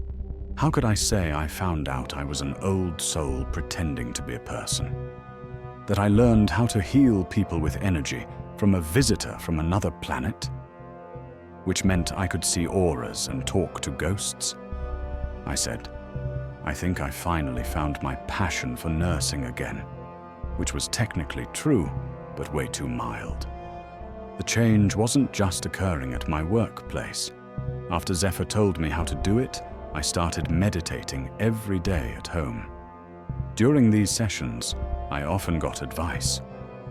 How could I say I found out I was an old soul pretending to be a person? That I learned how to heal people with energy from a visitor from another planet? Which meant I could see auras and talk to ghosts? I said, "I think I finally found my passion for nursing again," which was technically true, but way too mild. The change wasn't just occurring at my workplace. After Zephyr told me how to do it, I started meditating every day at home. During these sessions, I often got advice,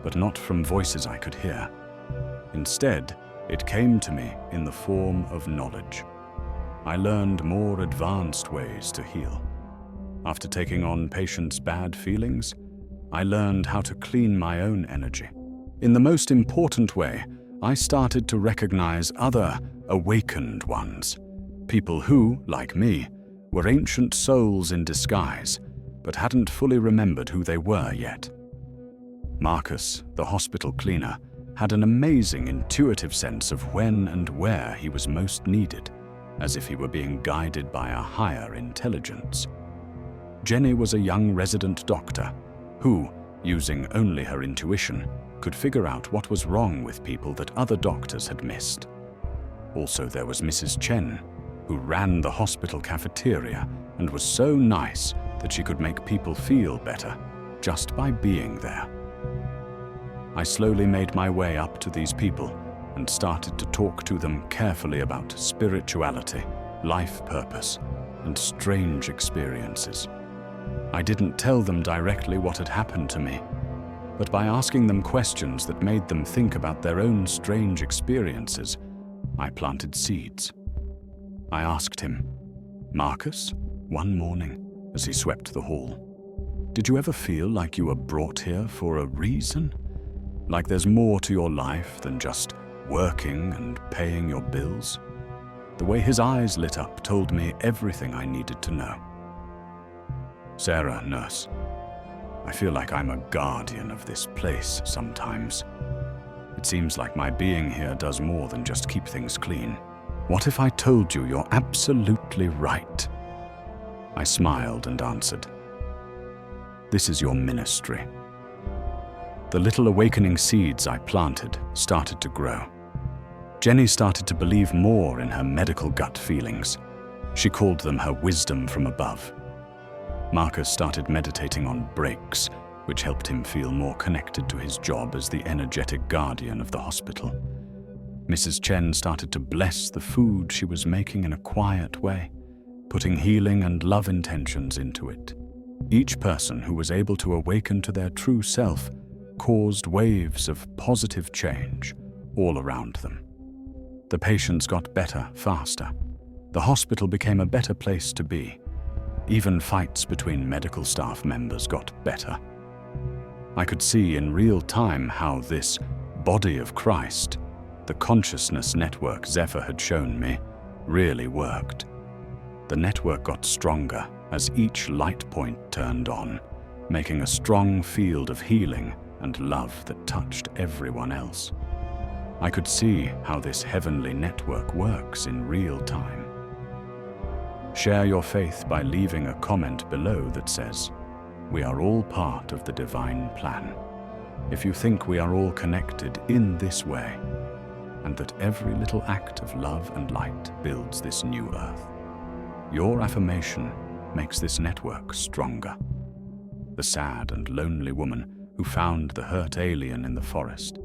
but not from voices I could hear. Instead, it came to me in the form of knowledge. I learned more advanced ways to heal. After taking on patients' bad feelings, I learned how to clean my own energy. In the most important way, I started to recognize other awakened ones, people who, like me, were ancient souls in disguise, but hadn't fully remembered who they were yet. Marcus, the hospital cleaner, had an amazing intuitive sense of when and where he was most needed, as if he were being guided by a higher intelligence. Jenny was a young resident doctor who, using only her intuition, could figure out what was wrong with people that other doctors had missed. Also, there was Mrs. Chen, who ran the hospital cafeteria and was so nice that she could make people feel better just by being there. I slowly made my way up to these people and started to talk to them carefully about spirituality, life purpose, and strange experiences. I didn't tell them directly what had happened to me, but by asking them questions that made them think about their own strange experiences, I planted seeds. I asked him, "Marcus," one morning as he swept the hall, "did you ever feel like you were brought here for a reason? Like there's more to your life than just working and paying your bills?" The way his eyes lit up told me everything I needed to know. "Sarah, nurse, I feel like I'm a guardian of this place sometimes. It seems like my being here does more than just keep things clean. What if I told you you're absolutely right?" I smiled and answered, "This is your ministry." The little awakening seeds I planted started to grow. Jenny started to believe more in her medical gut feelings. She called them her wisdom from above. Marcus started meditating on breaks, which helped him feel more connected to his job as the energetic guardian of the hospital. Mrs. Chen started to bless the food she was making in a quiet way, putting healing and love intentions into it. Each person who was able to awaken to their true self caused waves of positive change all around them. The patients got better faster. The hospital became a better place to be. Even fights between medical staff members got better. I could see in real time how this body of Christ, the consciousness network Zephyr had shown me, really worked. The network got stronger as each light point turned on, making a strong field of healing and love that touched everyone else. I could see how this heavenly network works in real time. Share your faith by leaving a comment below that says, "We are all part of the divine plan." If you think we are all connected in this way, and that every little act of love and light builds this new earth, your affirmation makes this network stronger. The sad and lonely woman who found the hurt alien in the forest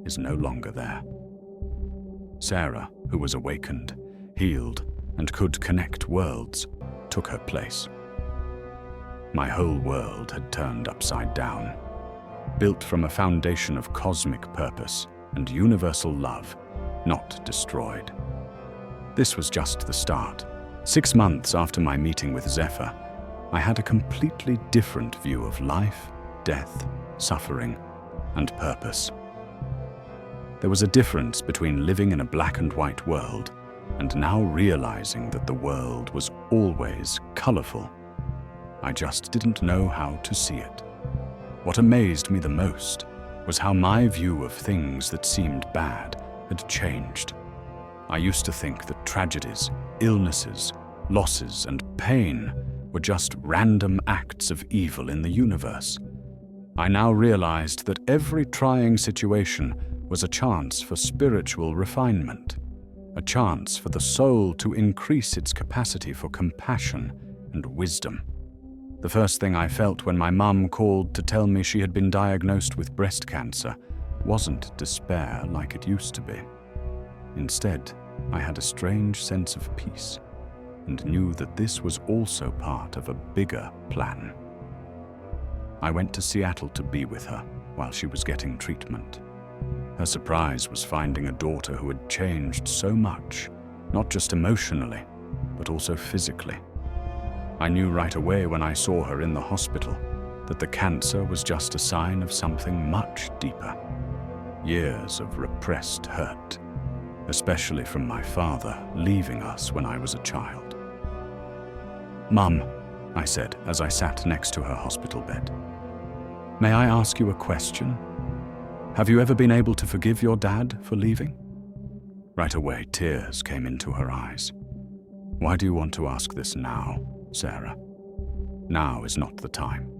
is no longer there. Sarah, who was awakened, healed, and could connect worlds, took her place. My whole world had turned upside down, built from a foundation of cosmic purpose and universal love, not destroyed. This was just the start. 6 months after my meeting with Zephyr, I had a completely different view of life, death, suffering, and purpose. There was a difference between living in a black and white world and now realizing that the world was always colorful. I just didn't know how to see it. What amazed me the most was how my view of things that seemed bad had changed. I used to think that tragedies, illnesses, losses, and pain were just random acts of evil in the universe. I now realized that every trying situation was a chance for spiritual refinement, a chance for the soul to increase its capacity for compassion and wisdom. The first thing I felt when my mum called to tell me she had been diagnosed with breast cancer wasn't despair like it used to be. Instead, I had a strange sense of peace and knew that this was also part of a bigger plan. I went to Seattle to be with her while she was getting treatment. Her surprise was finding a daughter who had changed so much, not just emotionally, but also physically. I knew right away when I saw her in the hospital that the cancer was just a sign of something much deeper. Years of repressed hurt, especially from my father leaving us when I was a child. "Mum," I said as I sat next to her hospital bed, "may I ask you a question? Have you ever been able to forgive your dad for leaving? Right away, tears came into her eyes. Why do you want to ask this now, Sarah? Now is not the time.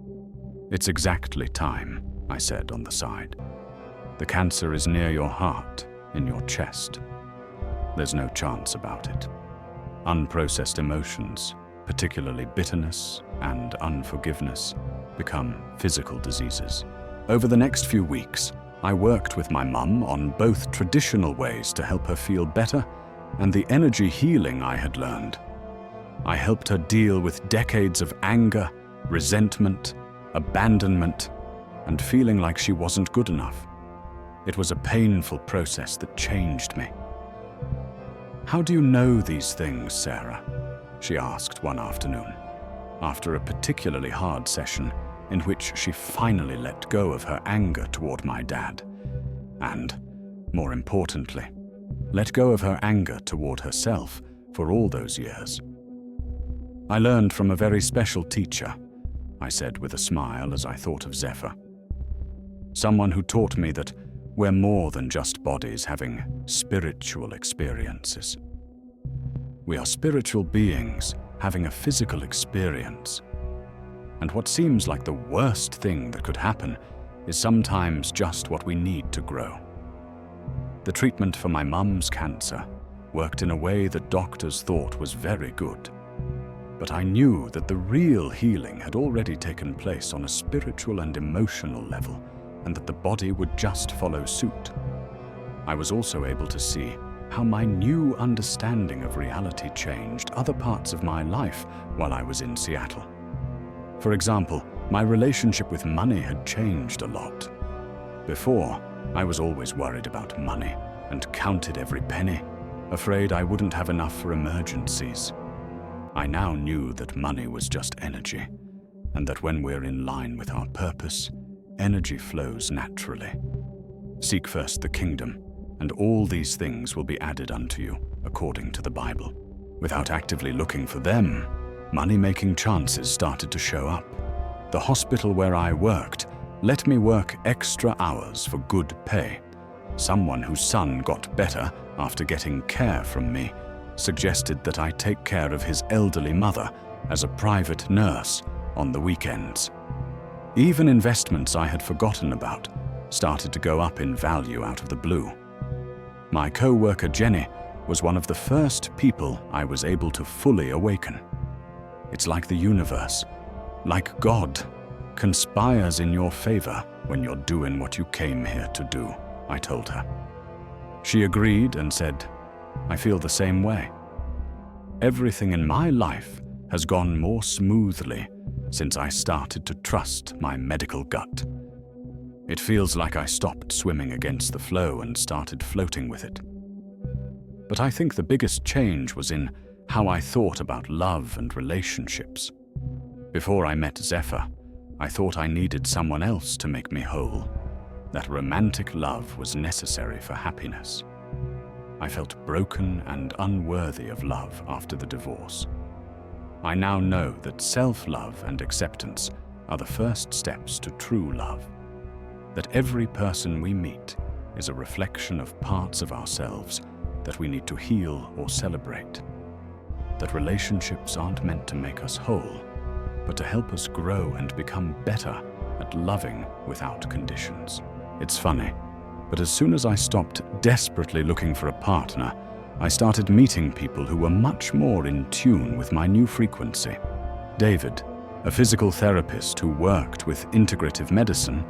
It's exactly time, I said on the side. The cancer is near your heart, in your chest. There's no chance about it. Unprocessed emotions, particularly bitterness and unforgiveness, become physical diseases. Over the next few weeks, I worked with my mum on both traditional ways to help her feel better and the energy healing I had learned. I helped her deal with decades of anger, resentment, abandonment, and feeling like she wasn't good enough. It was a painful process that changed me. How do you know these things, Sarah? She asked one afternoon, after a particularly hard session in which she finally let go of her anger toward my dad, and, more importantly, let go of her anger toward herself for all those years. I learned from a very special teacher, I said with a smile as I thought of Zephyr. Someone who taught me that we're more than just bodies having spiritual experiences. We are spiritual beings having a physical experience. And what seems like the worst thing that could happen is sometimes just what we need to grow. The treatment for my mum's cancer worked in a way that doctors thought was very good. But I knew that the real healing had already taken place on a spiritual and emotional level, and that the body would just follow suit. I was also able to see how my new understanding of reality changed other parts of my life while I was in Seattle. For example, my relationship with money had changed a lot. Before, I was always worried about money and counted every penny, afraid I wouldn't have enough for emergencies. I now knew that money was just energy, and that when we're in line with our purpose, energy flows naturally. Seek first the kingdom, and all these things will be added unto you, according to the Bible. Without actively looking for them, money-making chances started to show up. The hospital where I worked let me work extra hours for good pay. Someone whose son got better after getting care from me suggested that I take care of his elderly mother as a private nurse on the weekends. Even investments I had forgotten about started to go up in value out of the blue. My co-worker Jenny was one of the first people I was able to fully awaken. It's like the universe, like God, conspires in your favor when you're doing what you came here to do, I told her. She agreed and said, I feel the same way. Everything in my life has gone more smoothly since I started to trust my medical gut. It feels like I stopped swimming against the flow and started floating with it. But I think the biggest change was in how I thought about love and relationships. Before I met Zephyr, I thought I needed someone else to make me whole, that romantic love was necessary for happiness. I felt broken and unworthy of love after the divorce. I now know that self-love and acceptance are the first steps to true love, that every person we meet is a reflection of parts of ourselves that we need to heal or celebrate, that relationships aren't meant to make us whole, but to help us grow and become better at loving without conditions. It's funny, but as soon as I stopped desperately looking for a partner, I started meeting people who were much more in tune with my new frequency. David, a physical therapist who worked with integrative medicine,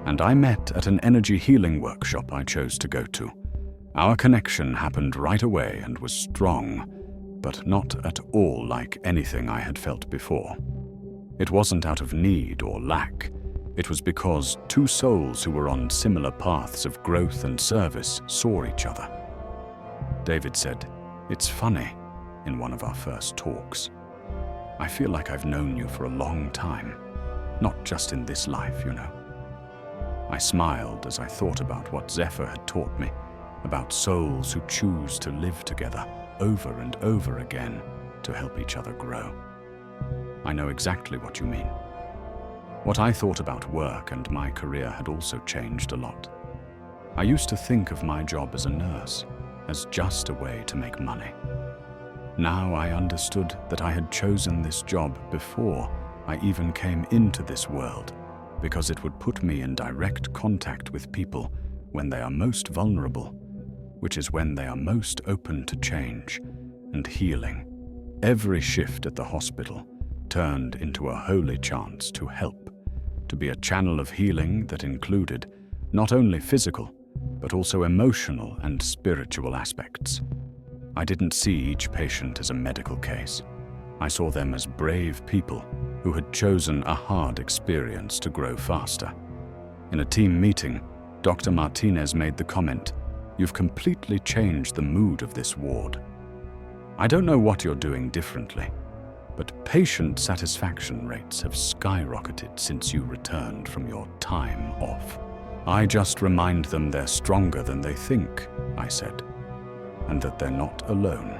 and I met at an energy healing workshop I chose to go to. Our connection happened right away and was strong, but not at all like anything I had felt before. It wasn't out of need or lack. It was because two souls who were on similar paths of growth and service saw each other. David said, "It's funny," in one of our first talks. "I feel like I've known you for a long time, not just in this life, you know." I smiled as I thought about what Zephyr had taught me, about souls who choose to live together over and over again to help each other grow. I know exactly what you mean. What I thought about work and my career had also changed a lot. I used to think of my job as a nurse as just a way to make money. Now I understood that I had chosen this job before I even came into this world, because it would put me in direct contact with people when they are most vulnerable, which is when they are most open to change and healing. Every shift at the hospital turned into a holy chance to help, to be a channel of healing that included not only physical, but also emotional and spiritual aspects. I didn't see each patient as a medical case. I saw them as brave people who had chosen a hard experience to grow faster. In a team meeting, Dr. Martinez made the comment, "You've completely changed the mood of this ward." I don't know what you're doing differently, but patient satisfaction rates have skyrocketed since you returned from your time off. I just remind them they're stronger than they think, I said, and that they're not alone.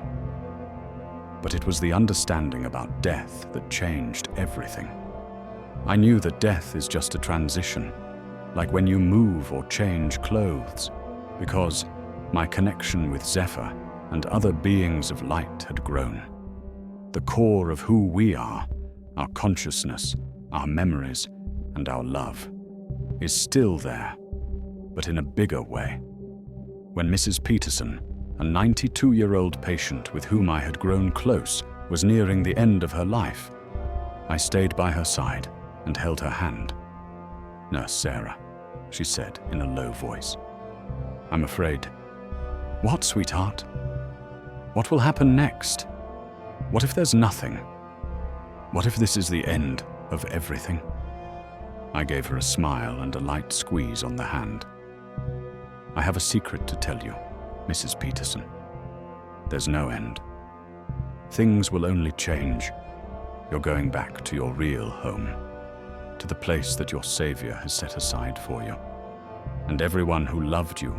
But it was the understanding about death that changed everything. I knew that death is just a transition, like when you move or change clothes, because my connection with Zephyr and other beings of light had grown. The core of who we are, our consciousness, our memories, and our love, is still there, but in a bigger way. When Mrs. Peterson, a 92-year-old patient with whom I had grown close, was nearing the end of her life, I stayed by her side and held her hand. "Nurse Sarah," she said in a low voice, "I'm afraid." "What, sweetheart? What will happen next? What if there's nothing? What if this is the end of everything?" I gave her a smile and a light squeeze on the hand. "I have a secret to tell you, Mrs. Peterson. There's no end. Things will only change. You're going back to your real home, to the place that your Savior has set aside for you. And everyone who loved you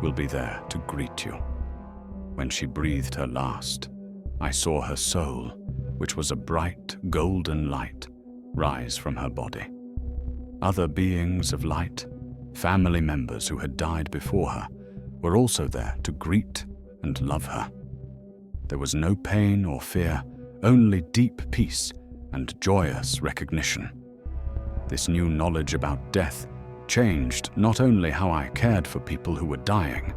will be there to greet you." When she breathed her last, I saw her soul, which was a bright golden light, rise from her body. Other beings of light, family members who had died before her, were also there to greet and love her. There was no pain or fear, only deep peace and joyous recognition. This new knowledge about death changed not only how I cared for people who were dying,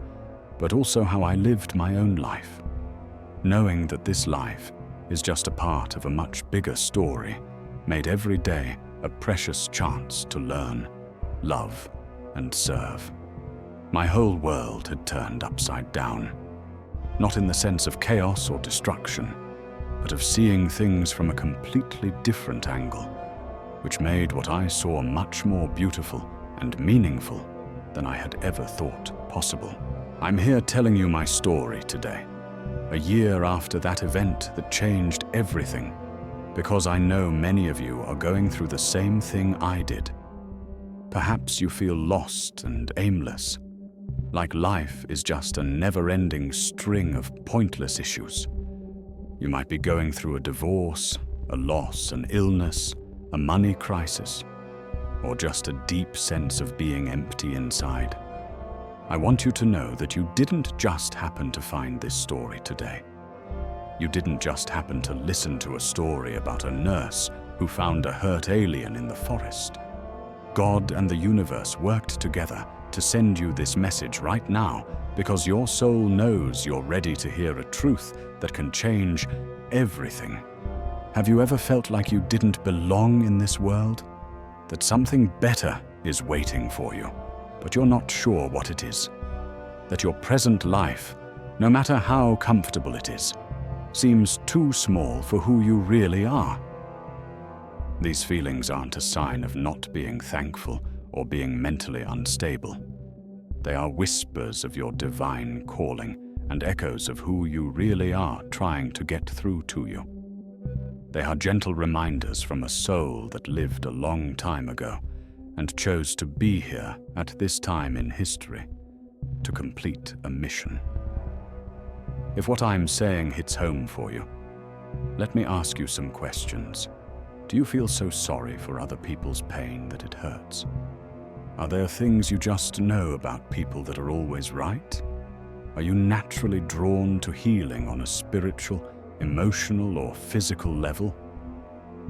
but also how I lived my own life. Knowing that this life is just a part of a much bigger story made every day a precious chance to learn, love, and serve. My whole world had turned upside down, not in the sense of chaos or destruction, but of seeing things from a completely different angle, which made what I saw much more beautiful and meaningful than I had ever thought possible. I'm here telling you my story today, a year after that event that changed everything, because I know many of you are going through the same thing I did. Perhaps you feel lost and aimless, like life is just a never-ending string of pointless issues. You might be going through a divorce, a loss, an illness, a money crisis, or just a deep sense of being empty inside. I want you to know that you didn't just happen to find this story today. You didn't just happen to listen to a story about a nurse who found a hurt alien in the forest. God and the universe worked together to send you this message right now because your soul knows you're ready to hear a truth that can change everything. Have you ever felt like you didn't belong in this world? That something better is waiting for you, but you're not sure what it is? That your present life, no matter how comfortable it is, seems too small for who you really are? These feelings aren't a sign of not being thankful or being mentally unstable. They are whispers of your divine calling and echoes of who you really are trying to get through to you. They are gentle reminders from a soul that lived a long time ago and chose to be here at this time in history to complete a mission. If what I'm saying hits home for you, let me ask you some questions. Do you feel so sorry for other people's pain that it hurts? Are there things you just know about people that are always right? Are you naturally drawn to healing on a spiritual, emotional, or physical level?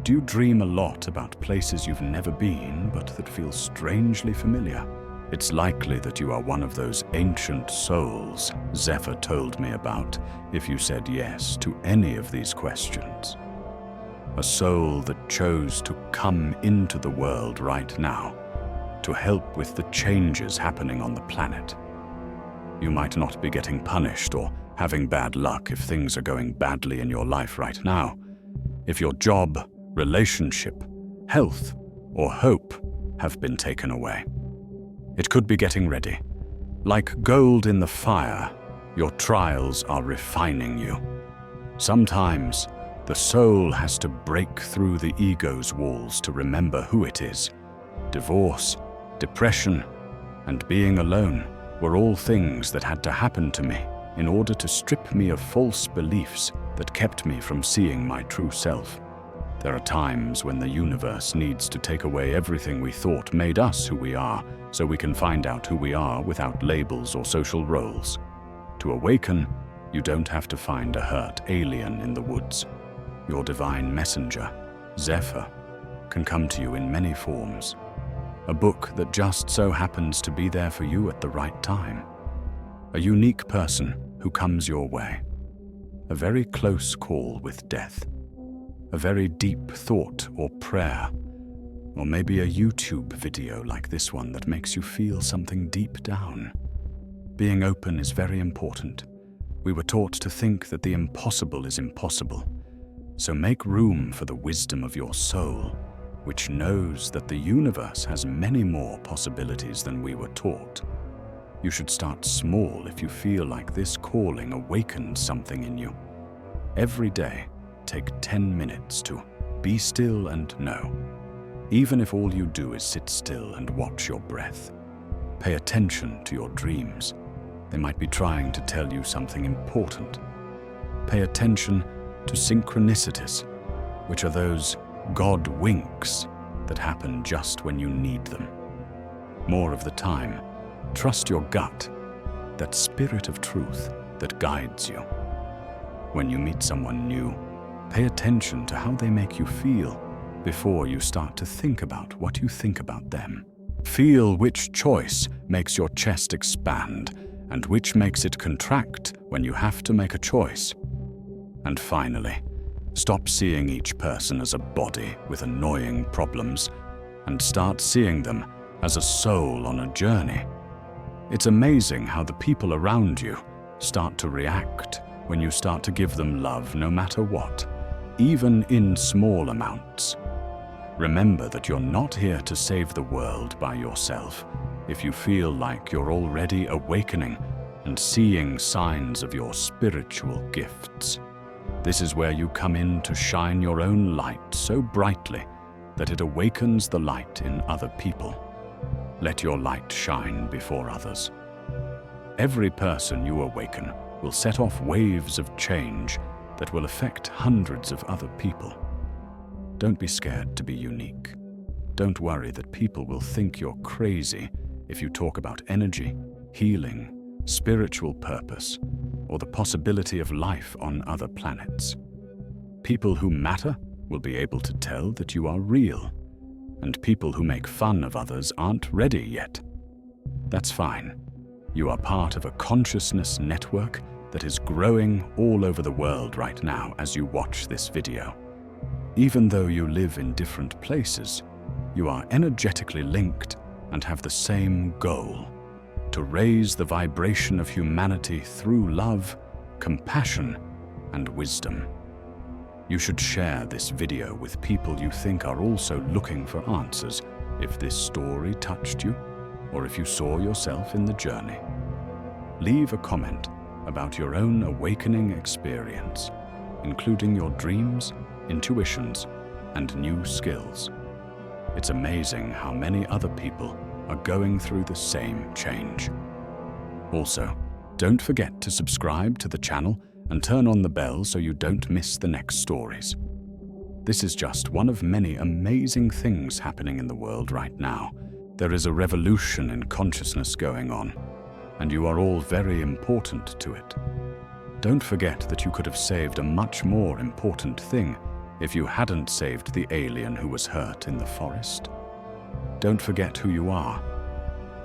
Do you dream a lot about places you've never been but that feel strangely familiar? It's likely that you are one of those ancient souls Zephyr told me about if you said yes to any of these questions. A soul that chose to come into the world right now to help with the changes happening on the planet. You might not be getting punished or having bad luck if things are going badly in your life right now. If your job, relationship, health, or hope have been taken away. It could be getting ready. Like gold in the fire, your trials are refining you. Sometimes, the soul has to break through the ego's walls to remember who it is. Divorce, depression, and being alone were all things that had to happen to me in order to strip me of false beliefs that kept me from seeing my true self. There are times when the universe needs to take away everything we thought made us who we are, so we can find out who we are without labels or social roles. To awaken, you don't have to find a hurt alien in the woods. Your divine messenger, Zephyr, can come to you in many forms. A book that just so happens to be there for you at the right time. A unique person who comes your way. A very close call with death. A very deep thought or prayer. Or maybe a YouTube video like this one that makes you feel something deep down. Being open is very important. We were taught to think that the impossible is impossible. So make room for the wisdom of your soul, which knows that the universe has many more possibilities than we were taught. You should start small if you feel like this calling awakened something in you. Every day, take 10 minutes to be still and know. Even if all you do is sit still and watch your breath. Pay attention to your dreams. They might be trying to tell you something important. Pay attention to synchronicities, which are those God winks that happen just when you need them. More of the time, trust your gut, that spirit of truth that guides you. When you meet someone new, pay attention to how they make you feel before you start to think about what you think about them. Feel which choice makes your chest expand and which makes it contract when you have to make a choice. And finally, stop seeing each person as a body with annoying problems and start seeing them as a soul on a journey. It's amazing how the people around you start to react when you start to give them love no matter what, even in small amounts. Remember that you're not here to save the world by yourself if you feel like you're already awakening and seeing signs of your spiritual gifts. This is where you come in to shine your own light so brightly that it awakens the light in other people. Let your light shine before others. Every person you awaken will set off waves of change that will affect hundreds of other people. Don't be scared to be unique. Don't worry that people will think you're crazy if you talk about energy, healing, spiritual purpose, or the possibility of life on other planets. People who matter will be able to tell that you are real, and people who make fun of others aren't ready yet. That's fine. You are part of a consciousness network that is growing all over the world right now as you watch this video. Even though you live in different places, you are energetically linked and have the same goal: to raise the vibration of humanity through love, compassion, and wisdom. You should share this video with people you think are also looking for answers if this story touched you or if you saw yourself in the journey. Leave a comment about your own awakening experience, including your dreams, intuitions, and new skills. It's amazing how many other people are going through the same change. Also, don't forget to subscribe to the channel and turn on the bell so you don't miss the next stories. This is just one of many amazing things happening in the world right now, There is a revolution in consciousness going on, and you are all very important to it. Don't forget that you could have saved a much more important thing if you hadn't saved the alien who was hurt in the forest. Don't forget who you are.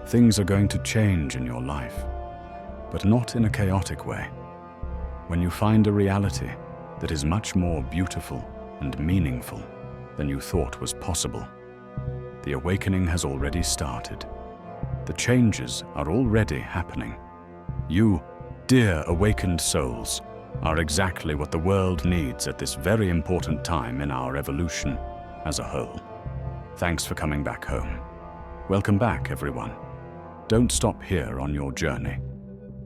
Things are going to change in your life, but not in a chaotic way. When you find a reality that is much more beautiful and meaningful than you thought was possible, the awakening has already started. The changes are already happening. You, dear awakened souls, are exactly what the world needs at this very important time in our evolution as a whole. Thanks for coming back home. Welcome back, everyone. Don't stop here on your journey.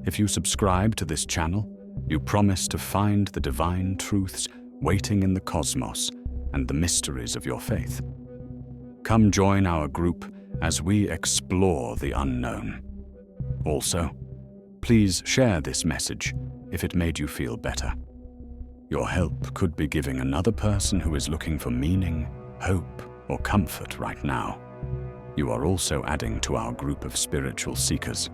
If you subscribe to this channel, you promise to find the divine truths waiting in the cosmos and the mysteries of your faith. Come join our group as we explore the unknown. Also, please share this message if it made you feel better. Your help could be giving another person who is looking for meaning, hope, or comfort right now. You are also adding to our group of spiritual seekers.